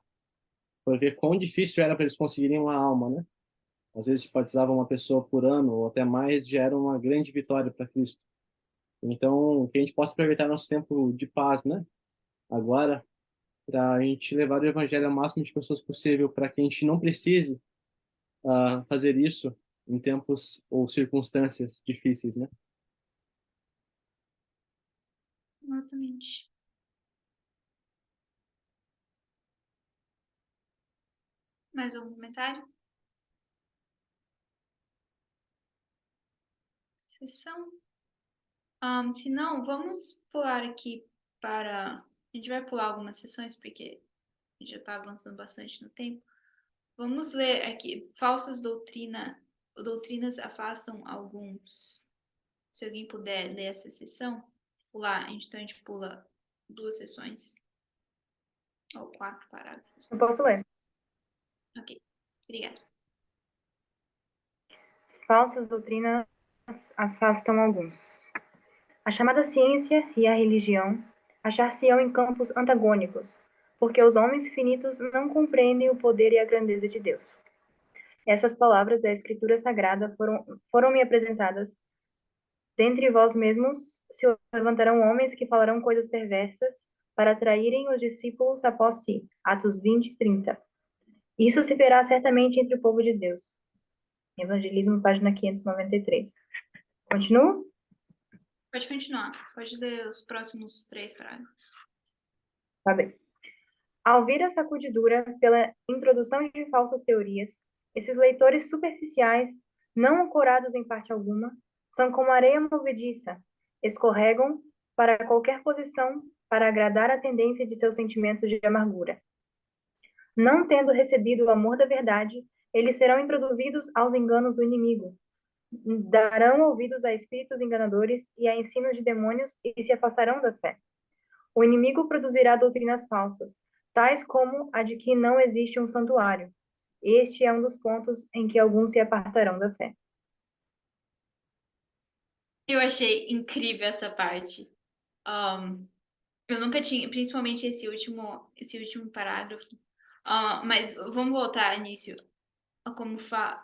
para ver quão difícil era para eles conseguirem uma alma, né? Às vezes, se batizava uma pessoa por ano ou até mais, já era uma grande vitória para Cristo. Então, que a gente possa aproveitar nosso tempo de paz, né? Agora, para a gente levar o evangelho ao máximo de pessoas possível, para que a gente não precise fazer isso em tempos ou circunstâncias difíceis, né? Exatamente. Mais algum comentário? Sessão? Se não, vamos pular aqui para. A gente vai pular algumas sessões, porque a gente já está avançando bastante no tempo. Vamos ler aqui. Doutrinas afastam alguns. Se alguém puder ler essa sessão, pular. Então a gente pula 2 sessões. Ou 4 parágrafos. Eu posso ler. Ok, obrigada. Falsas doutrinas afastam alguns. A chamada ciência e a religião achar-se-ão em campos antagônicos, porque os homens finitos não compreendem o poder e a grandeza de Deus. Essas palavras da Escritura Sagrada foram-me apresentadas. Dentre vós mesmos se levantarão homens que falarão coisas perversas para atraírem os discípulos após si. Atos 20, 30. Isso se verá certamente entre o povo de Deus. Evangelismo, página 593. Continuo? Pode continuar. Pode ler os próximos 3 parágrafos. Tá bem. Ao ouvir a sacudidura pela introdução de falsas teorias, esses leitores superficiais, não ancorados em parte alguma, são como areia movediça, escorregam para qualquer posição para agradar a tendência de seus sentimentos de amargura. Não tendo recebido o amor da verdade, eles serão introduzidos aos enganos do inimigo, darão ouvidos a espíritos enganadores e a ensinos de demônios e se afastarão da fé. O inimigo produzirá doutrinas falsas, tais como a de que não existe um santuário. Este é um dos pontos em que alguns se apartarão da fé. Eu achei incrível essa parte. Eu nunca tinha, principalmente esse último parágrafo. Mas vamos voltar nisso, a como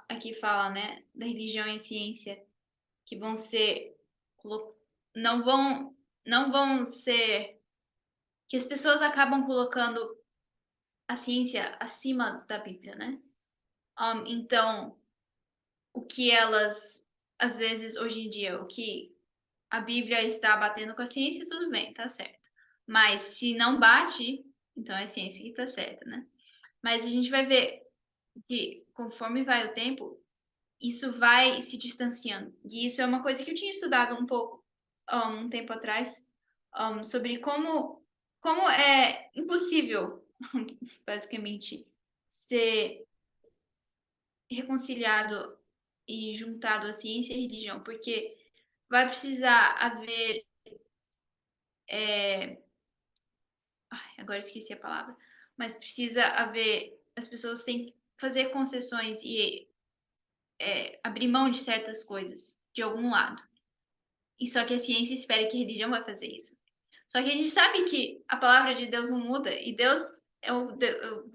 aqui fala, né, da religião e a ciência, que vão ser, não vão, não vão ser, que as pessoas acabam colocando a ciência acima da Bíblia, né? Então, o que elas, às vezes, hoje em dia, o que a Bíblia está batendo com a ciência, tudo bem, tá certo. Mas se não bate, então é a ciência que tá certa, né? Mas a gente vai ver que, conforme vai o tempo, isso vai se distanciando. E isso é uma coisa que eu tinha estudado um pouco, um tempo atrás, sobre como é impossível, basicamente, ser reconciliado e juntado a ciência e a religião, porque vai precisar haver. Agora esqueci a palavra. Mas precisa haver. As pessoas têm que fazer concessões e abrir mão de certas coisas, de algum lado. E só que a ciência espera que a religião vai fazer isso. Só que a gente sabe que a palavra de Deus não muda e Deus é o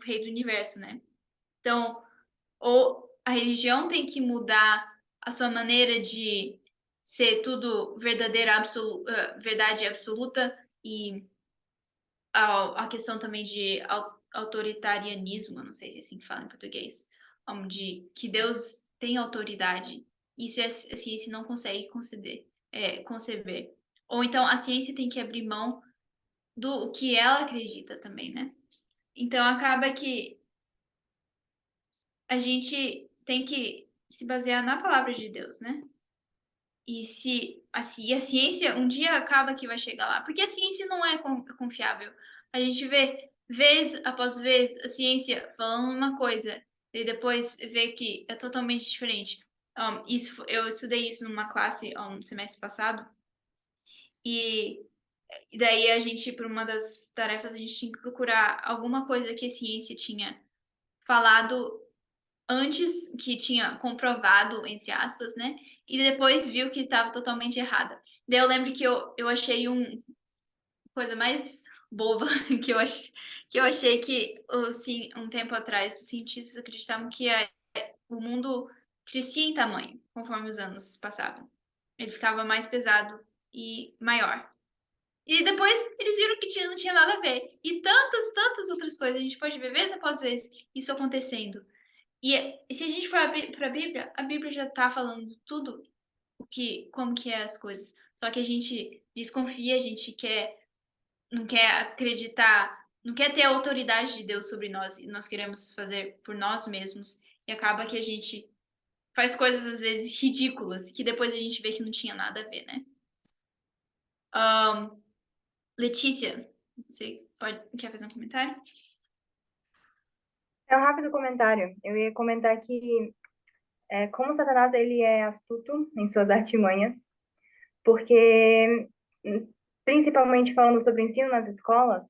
rei do universo, né? Então, ou a religião tem que mudar a sua maneira de ser tudo verdade absoluta e a questão também de autoritarianismo, não sei se é assim que fala em português, de que Deus tem autoridade. Isso a ciência não consegue conceber. Ou então a ciência tem que abrir mão do que ela acredita também, né? Então acaba que a gente tem que se basear na palavra de Deus, né? E se a ciência um dia acaba que vai chegar lá, porque a ciência não é confiável. A gente vê vez após vez a ciência falando uma coisa e depois vê que é totalmente diferente. Eu estudei isso numa classe no semestre passado e daí a gente, por uma das tarefas, a gente tinha que procurar alguma coisa que a ciência tinha falado antes, que tinha comprovado, entre aspas, né? E depois viu que estava totalmente errada. Daí eu lembro que eu achei coisa mais boba que eu achei que assim, um tempo atrás os cientistas acreditavam que o mundo crescia em tamanho conforme os anos passavam. Ele ficava mais pesado e maior. E depois eles viram que não tinha nada a ver. E tantas outras coisas. A gente pode ver vez após vez isso acontecendo. E se a gente for para a Bíblia já está falando tudo como que é as coisas. Só que a gente desconfia, a gente não quer acreditar, não quer ter a autoridade de Deus sobre nós, e nós queremos fazer por nós mesmos. E acaba que a gente faz coisas às vezes ridículas, que depois a gente vê que não tinha nada a ver, né? Letícia, você quer fazer um comentário? É um rápido comentário. Eu ia comentar que como Satanás ele é astuto em suas artimanhas, porque principalmente falando sobre o ensino nas escolas,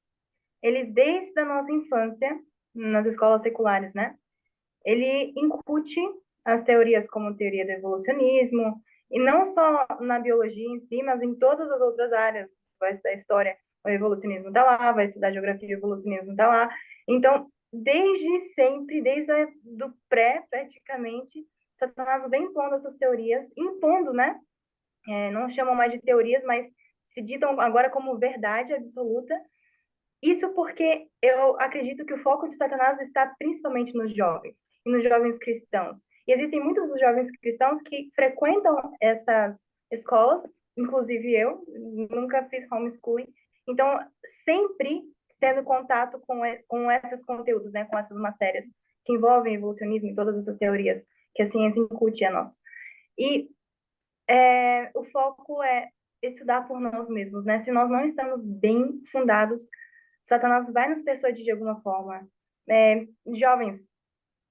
ele desde a nossa infância, nas escolas seculares, né? Ele incute as teorias como teoria do evolucionismo, e não só na biologia em si, mas em todas as outras áreas. Você vai estudar história, o evolucionismo está lá, vai estudar geografia, o evolucionismo está lá. Então, desde sempre, do pré, praticamente, Satanás vem impondo essas teorias, impondo, né? Não chamam mais de teorias, mas se ditam agora como verdade absoluta. Isso porque eu acredito que o foco de Satanás está principalmente nos jovens, e nos jovens cristãos. E existem muitos dos jovens cristãos que frequentam essas escolas, inclusive eu, nunca fiz homeschooling, então sempre tendo contato com esses conteúdos, né, com essas matérias que envolvem evolucionismo e todas essas teorias que a ciência incute a nós. E o foco é estudar por nós mesmos, né? Se nós não estamos bem fundados, Satanás vai nos persuadir de alguma forma. Jovens,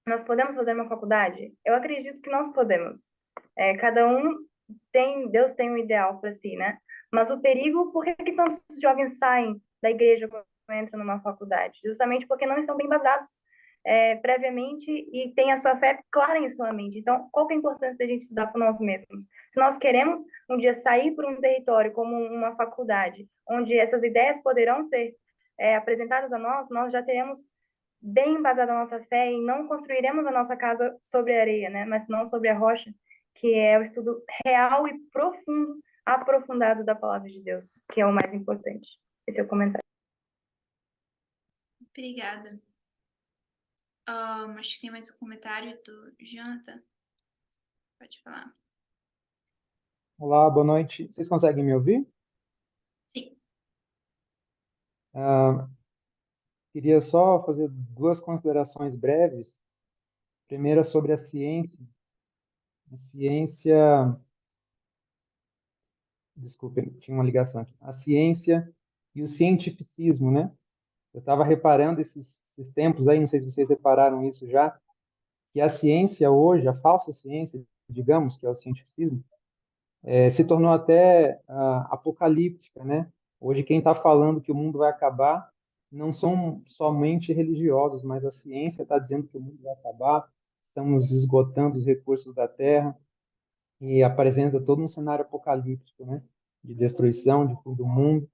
nós podemos fazer uma faculdade? Eu acredito que nós podemos. Cada um Deus tem um ideal para si, né? Mas o perigo, por que tantos jovens saem da igreja, entram numa faculdade, justamente porque não estão bem basados previamente e têm a sua fé clara em sua mente. Então, qual que é a importância da gente estudar por nós mesmos? Se nós queremos um dia sair por um território como uma faculdade, onde essas ideias poderão ser apresentadas a nós, nós já teremos bem embasada a nossa fé e não construiremos a nossa casa sobre a areia, né? Mas não sobre a rocha, que é o estudo real e profundo, aprofundado da palavra de Deus, que é o mais importante. Esse é o comentário. Obrigada. Acho que tem mais um comentário do Jonathan. Pode falar. Olá, boa noite. Vocês conseguem me ouvir? Sim. Queria só fazer duas considerações breves. Primeira sobre a ciência. A ciência. Desculpe, tinha uma ligação aqui. A ciência e o cientificismo, né? Eu estava reparando esses tempos aí, não sei se vocês repararam isso já, que a ciência hoje, a falsa ciência, digamos, que é o cientificismo, se tornou até apocalíptica, né? Hoje quem está falando que o mundo vai acabar não são somente religiosos, mas a ciência está dizendo que o mundo vai acabar, estamos esgotando os recursos da Terra e apresenta todo um cenário apocalíptico, né? De destruição de todo o mundo.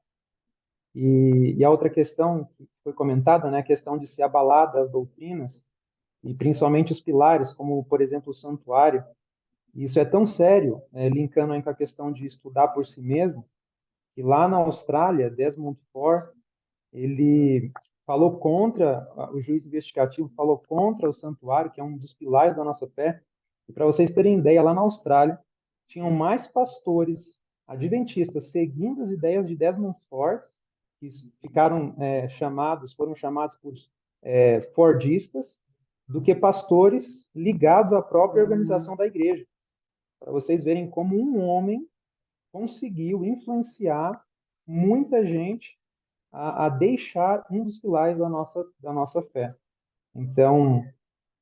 E a outra questão que foi comentada, né? A questão de se abalar das doutrinas e principalmente os pilares, como por exemplo o santuário. Isso é tão sério, linkando aí com a questão de estudar por si mesmo, que lá na Austrália, Desmond Ford, ele falou contra, o juiz investigativo falou contra o santuário, que é um dos pilares da nossa fé. E para vocês terem ideia, lá na Austrália, tinham mais pastores adventistas seguindo as ideias de Desmond Ford, que foram chamados por Fordistas, do que pastores ligados à própria organização da igreja, para vocês verem como um homem conseguiu influenciar muita gente a deixar um dos pilares da nossa fé. Então,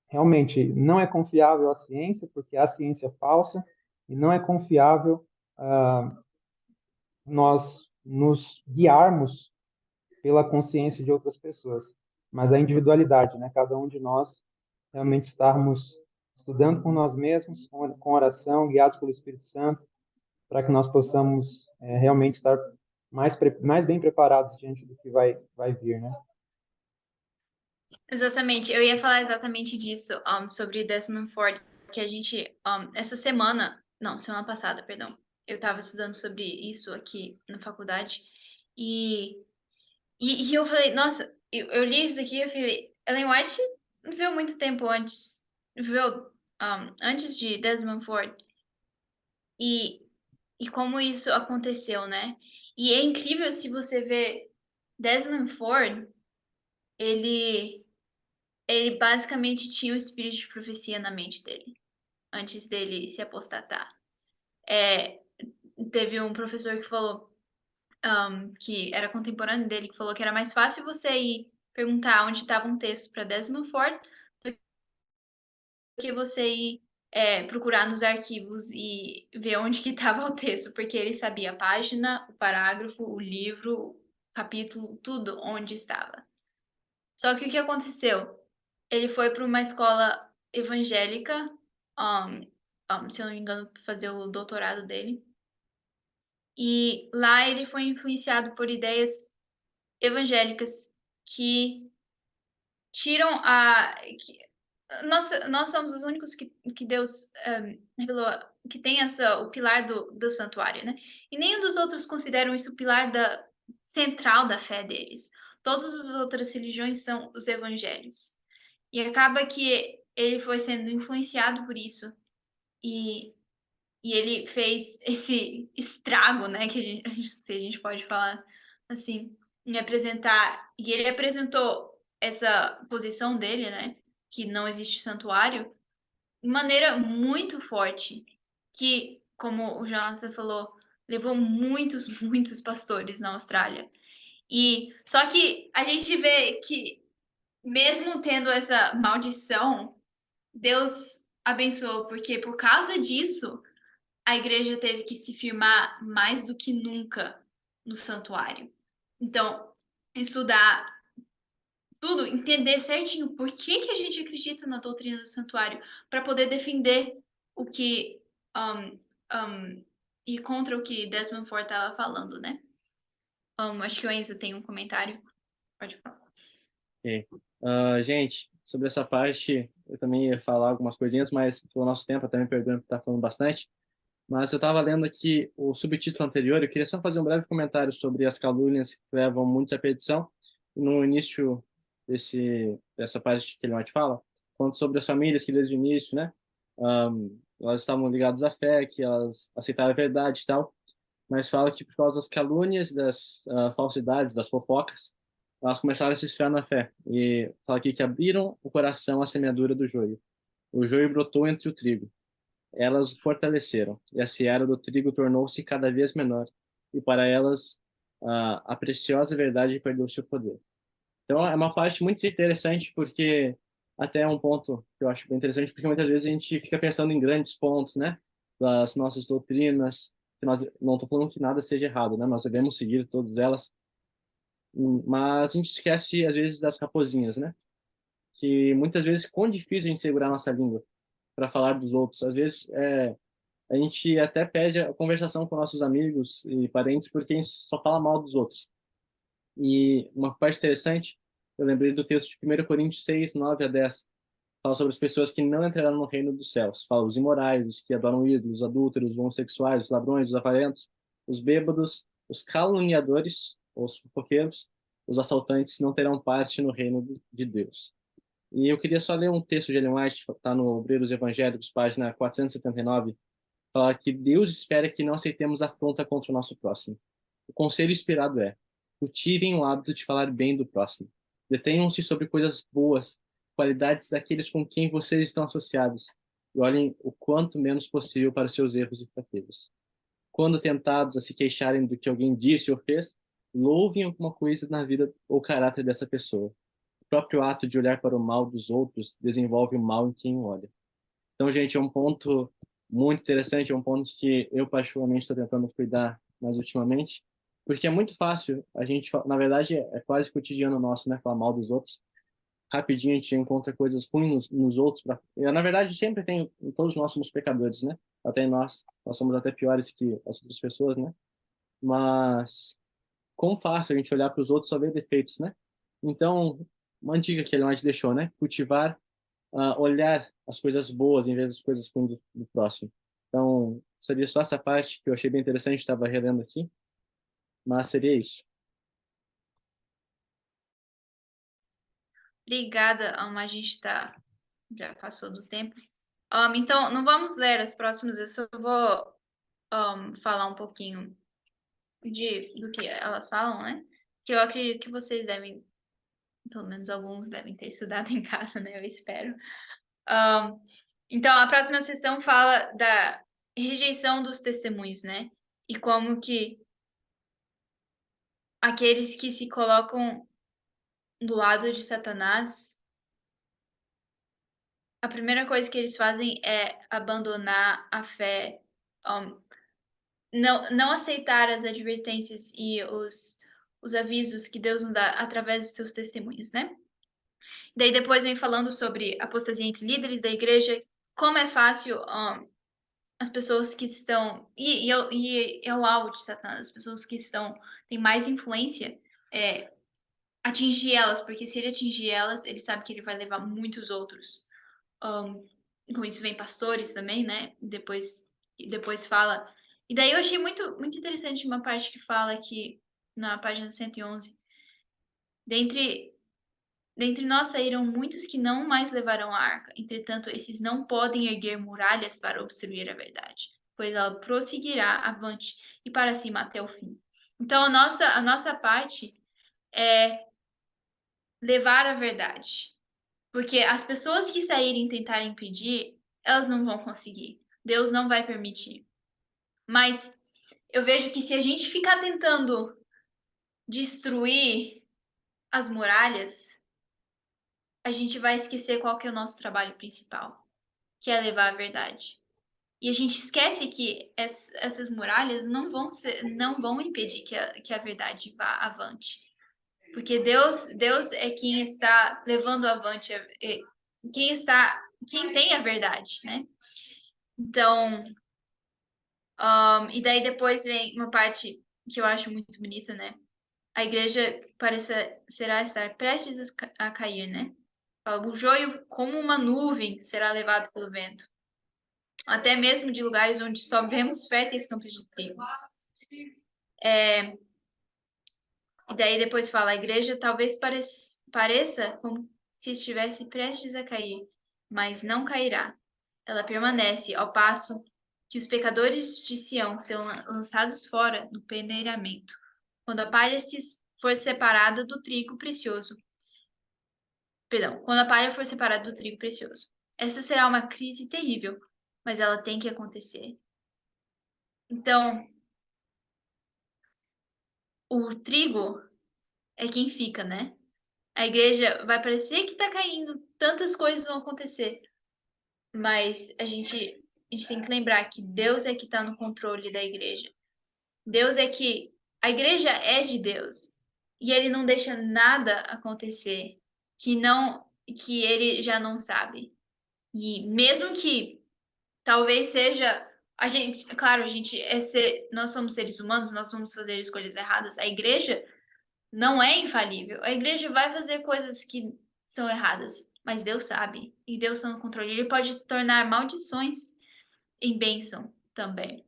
realmente, não é confiável a ciência, porque a ciência é falsa, e não é confiável nós nos guiarmos pela consciência de outras pessoas, mas a individualidade, né? Cada um de nós realmente estarmos estudando por nós mesmos, com oração, guiados pelo Espírito Santo, para que nós possamos realmente estar mais bem preparados diante do que vai vir, né? Exatamente, eu ia falar exatamente disso, sobre Desmond Ford, que a gente, semana passada, perdão, eu estava estudando sobre isso aqui na faculdade, e eu falei, nossa, eu li isso aqui e eu falei, Ellen White viveu muito tempo antes, viveu antes de Desmond Ford, e como isso aconteceu, né? E é incrível se você vê Desmond Ford, ele basicamente tinha o espírito de profecia na mente dele, antes dele se apostatar. Teve um professor que falou, que era contemporâneo dele, que falou que era mais fácil você ir perguntar onde estava um texto para Desmond Ford do que você ir procurar nos arquivos e ver onde que estava o texto, porque ele sabia a página, o parágrafo, o livro, o capítulo, tudo onde estava. Só que o que aconteceu? Ele foi para uma escola evangélica, se eu não me engano, fazer o doutorado dele. E lá ele foi influenciado por ideias evangélicas que tiram nós somos os únicos que Deus revelou que tem o pilar do santuário, né? E nenhum dos outros consideram isso o pilar central da fé deles. Todas as outras religiões são os evangelhos. E acaba que ele foi sendo influenciado por isso. E ele fez esse estrago, né? Que se a gente pode falar assim, em apresentar. E ele apresentou essa posição dele, né? Que não existe santuário, de maneira muito forte. Que, como o Jonathan falou, levou muitos, muitos pastores na Austrália. E só que a gente vê que mesmo tendo essa maldição, Deus abençoou, porque por causa disso, a igreja teve que se firmar mais do que nunca no santuário. Então, estudar tudo, entender certinho por que a gente acredita na doutrina do santuário, para poder defender o que e contra o que Desmond Ford estava falando, né? Acho que o Enzo tem um comentário. Pode falar. Ok. Gente, sobre essa parte, eu também ia falar algumas coisinhas, mas pelo nosso tempo, até me perdoando por estar falando bastante. Mas eu estava lendo aqui o subtítulo anterior, eu queria só fazer um breve comentário sobre as calúnias que levam muitos à perdição. No início dessa parte que ele mais fala, falando sobre as famílias que desde o início, né, elas estavam ligadas à fé, que elas aceitaram a verdade e tal, mas fala que por causa das calúnias, das falsidades, das fofocas, elas começaram a se esfriar na fé. E fala aqui que abriram o coração à semeadura do joio. O joio brotou entre o trigo. Elas o fortaleceram, e a seara do trigo tornou-se cada vez menor, e para elas a preciosa verdade perdeu seu poder. Então é uma parte muito interessante, porque até é um ponto que eu acho bem interessante, porque muitas vezes a gente fica pensando em grandes pontos, né, das nossas doutrinas, que nós não estou falando que nada seja errado, né, nós devemos seguir todas elas, mas a gente esquece às vezes das raposinhas, né, que muitas vezes é quão difícil a gente segurar nossa língua para falar dos outros. Às vezes a gente até pede a conversação com nossos amigos e parentes porque a gente só fala mal dos outros. E uma parte interessante, eu lembrei do texto de 1 Coríntios 6, 9 a 10, fala sobre as pessoas que não entrarão no reino dos céus. Fala os imorais, os que adoram ídolos, os adúlteros, os homossexuais, os ladrões, os avarentos, os bêbados, os caluniadores, os fofoqueiros, os assaltantes não terão parte no reino de Deus. E eu queria só ler um texto de Ellen White, está no Obreiros Evangélicos, página 479, fala que Deus espera que não aceitemos afronta contra o nosso próximo. O conselho inspirado é: cultivem o hábito de falar bem do próximo. Detenham-se sobre coisas boas, qualidades daqueles com quem vocês estão associados, e olhem o quanto menos possível para seus erros e fraquezas. Quando tentados a se queixarem do que alguém disse ou fez, louvem alguma coisa na vida ou caráter dessa pessoa. O próprio ato de olhar para o mal dos outros desenvolve o mal em quem olha. Então, gente, é um ponto muito interessante, é um ponto que eu particularmente estou tentando cuidar mais ultimamente, porque é muito fácil, a gente, na verdade, é quase cotidiano nosso, né, falar mal dos outros. Rapidinho a gente encontra coisas ruins nos outros. Na verdade, sempre tem, todos nós somos pecadores, né? Até nós somos até piores que as outras pessoas, né? Mas quão fácil a gente olhar para os outros e só ver defeitos, né? Então, uma dica que ele mais deixou, né? Cultivar olhar as coisas boas em vez das coisas ruins do próximo. Então, seria só essa parte que eu achei bem interessante, estava relendo aqui, mas seria isso. Obrigada, a gente já passou do tempo. Então, não vamos ler as próximas, eu só vou falar um pouquinho do que elas falam, né? Que eu acredito que vocês devem, pelo menos alguns devem ter estudado em casa, né? Eu espero. Então, a próxima sessão fala da rejeição dos testemunhos, né? E como que aqueles que se colocam do lado de Satanás, a primeira coisa que eles fazem é abandonar a fé, não aceitar as advertências e os avisos que Deus nos dá através dos seus testemunhos, né? Daí depois vem falando sobre apostasia entre líderes da igreja, como é fácil as pessoas que estão e é o alvo de Satanás, as pessoas que têm mais influência, atingir elas, porque se ele atingir elas, ele sabe que ele vai levar muitos outros. Com isso vem pastores também, né? Depois fala. E daí eu achei muito, muito interessante uma parte que fala aqui na página 111. Dentre nós saíram muitos que não mais levarão a arca. Entretanto, esses não podem erguer muralhas para obstruir a verdade, pois ela prosseguirá avante e para cima até o fim. Então, a nossa parte é levar a verdade. Porque as pessoas que saírem e tentarem impedir, elas não vão conseguir. Deus não vai permitir. Mas eu vejo que se a gente ficar tentando destruir as muralhas, a gente vai esquecer qual que é o nosso trabalho principal, que é levar a verdade. E a gente esquece que essas muralhas não vão impedir que a verdade vá avante. Porque Deus é quem está levando avante, quem tem a verdade, né? Então, e daí depois vem uma parte que eu acho muito bonita, né? A igreja será estar prestes a cair, né? O joio, como uma nuvem, será levado pelo vento, até mesmo de lugares onde só vemos férteis campos de trigo. E daí depois fala, a igreja talvez pareça como se estivesse prestes a cair, mas não cairá. Ela permanece, ao passo que os pecadores de Sião serão lançados fora do peneiramento, quando a palha for separada do trigo precioso. Perdão, quando a palha for separada do trigo precioso. Essa será uma crise terrível, mas ela tem que acontecer. Então, o trigo é quem fica, né? A igreja vai parecer que está caindo, tantas coisas vão acontecer, mas a gente tem que lembrar que Deus é que está no controle da igreja. A igreja é de Deus e Ele não deixa nada acontecer que Ele já não sabe. E mesmo que talvez seja claro, nós somos seres humanos, nós vamos fazer escolhas erradas. A igreja não é infalível. A igreja vai fazer coisas que são erradas, mas Deus sabe. E Deus está no controle. Ele pode tornar maldições em bênção também.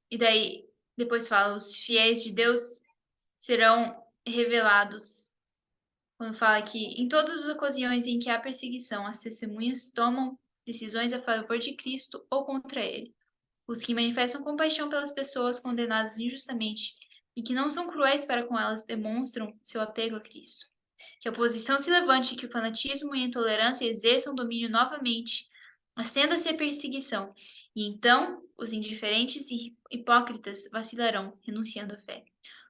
E daí, depois fala, os fiéis de Deus serão revelados. Quando fala que em todas as ocasiões em que há perseguição, as testemunhas tomam decisões a favor de Cristo ou contra ele. Os que manifestam compaixão pelas pessoas condenadas injustamente e que não são cruéis para com elas demonstram seu apego a Cristo. Que a oposição se levante, que o fanatismo e a intolerância exerçam domínio novamente, acenda-se a perseguição, e então os indiferentes e hipócritas vacilarão, renunciando à fé.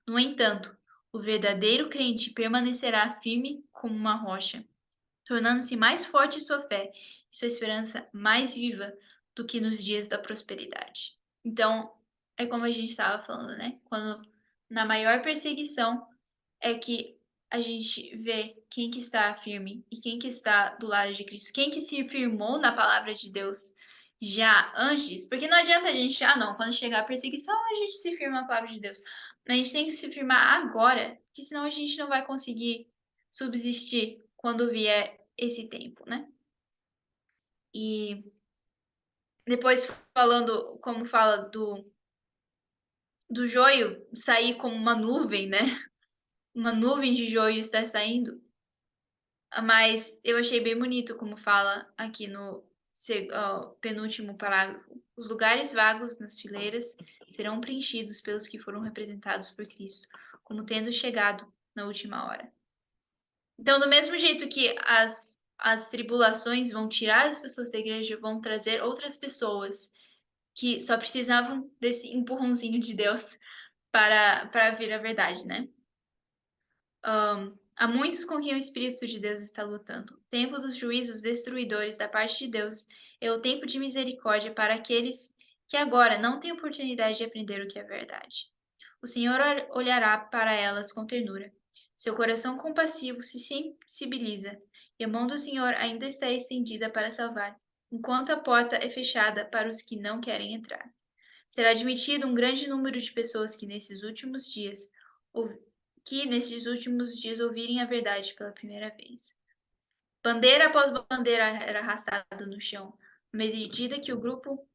No entanto, o verdadeiro crente permanecerá firme como uma rocha, tornando-se mais forte sua fé e sua esperança mais viva do que nos dias da prosperidade. Então, é como a gente estava falando, né? Quando na maior perseguição é que a gente vê quem que está firme e quem que está do lado de Cristo, quem que se firmou na palavra de Deus já antes, porque não adianta a gente, não, quando chegar a perseguição, a gente se firma na palavra de Deus. A gente tem que se firmar agora, porque senão a gente não vai conseguir subsistir quando vier esse tempo, né? E depois falando, como fala do joio sair como uma nuvem, né? Uma nuvem de joio está saindo. Mas eu achei bem bonito como fala aqui no penúltimo parágrafo. Os lugares vagos nas fileiras serão preenchidos pelos que foram representados por Cristo, como tendo chegado na última hora. Então, do mesmo jeito que as tribulações vão tirar as pessoas da igreja, vão trazer outras pessoas que só precisavam desse empurrãozinho de Deus para vir a verdade, né? Há muitos com quem o Espírito de Deus está lutando. O tempo dos juízos destruidores da parte de Deus é o tempo de misericórdia para aqueles que agora não têm oportunidade de aprender o que é verdade. O Senhor olhará para elas com ternura. Seu coração compassivo se sensibiliza, e a mão do Senhor ainda está estendida para salvar, enquanto a porta é fechada para os que não querem entrar. Será admitido um grande número de pessoas que nesses últimos dias ouvirem a verdade pela primeira vez. Bandeira após bandeira era arrastada no chão, à medida que grupo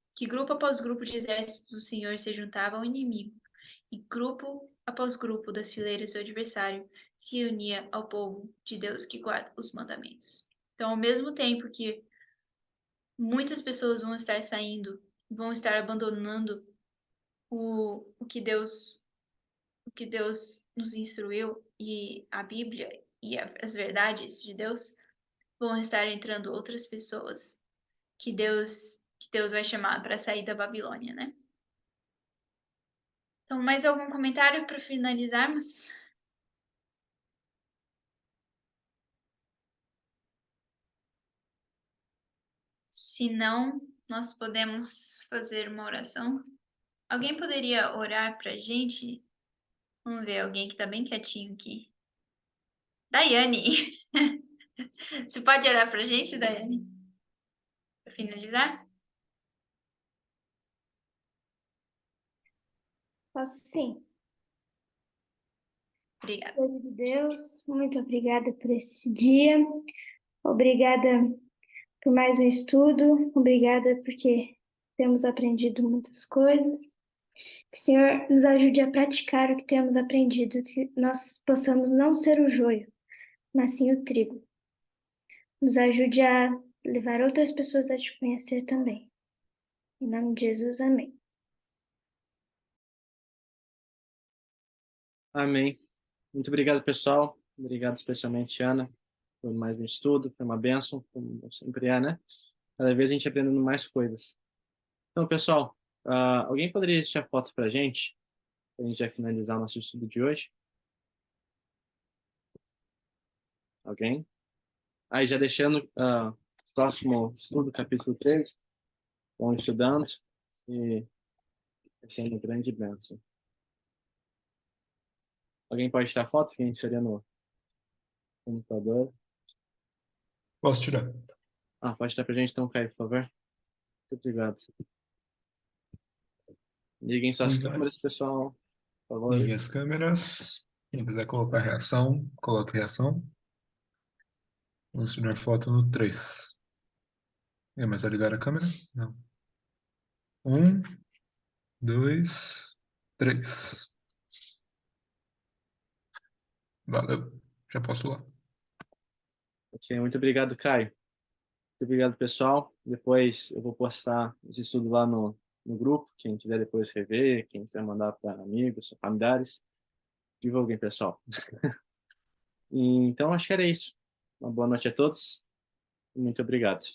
após grupo de exércitos do Senhor se juntava ao inimigo, e grupo após grupo das fileiras do adversário se unia ao povo de Deus que guarda os mandamentos. Então, ao mesmo tempo que muitas pessoas vão estar saindo, vão estar abandonando o que Deus nos instruiu e a Bíblia e as verdades de Deus, vão estar entrando outras pessoas que Deus vai chamar para sair da Babilônia, né? Então, mais algum comentário para finalizarmos? Se não, nós podemos fazer uma oração. Alguém poderia orar para a gente? Vamos ver alguém que tá bem quietinho aqui. Daiane. Você pode olhar pra gente, Daiane? Pra finalizar? Posso sim. Obrigada. Senhor de Deus, muito obrigada por esse dia. Obrigada por mais um estudo. Obrigada porque temos aprendido muitas coisas. Que o Senhor nos ajude a praticar o que temos aprendido, que nós possamos não ser o joio, mas sim o trigo. Nos ajude a levar outras pessoas a te conhecer também. Em nome de Jesus, amém. Amém. Muito obrigado, pessoal. Obrigado especialmente, Ana, por mais um estudo. Foi uma bênção, como sempre é, né? Cada vez a gente aprendendo mais coisas. Então, pessoal, alguém poderia deixar foto pra gente? A gente vai finalizar o nosso estudo de hoje. Alguém? Aí, já deixando próximo estudo, capítulo 13. Vão estudando e sendo grande bênção. Alguém pode tirar foto? Que a gente seria no computador. Posso tirar? Pode tirar pra gente então, Caio, por favor. Muito obrigado. Liguem suas Liga. câmeras, pessoal. Por favor. Liguem as câmeras. Quem quiser colocar reação, coloque reação. Vamos tirar foto no 3. Mas vai ligar a câmera? Não. 1, 2, 3. Valeu. Já posso lá. Ok, muito obrigado, Caio. Muito obrigado, pessoal. Depois eu vou postar esse estudo lá no grupo. Quem quiser depois rever, quem quiser mandar para amigos, familiares, divulguem, pessoal. Então, acho que era isso. Uma boa noite a todos. Muito obrigado.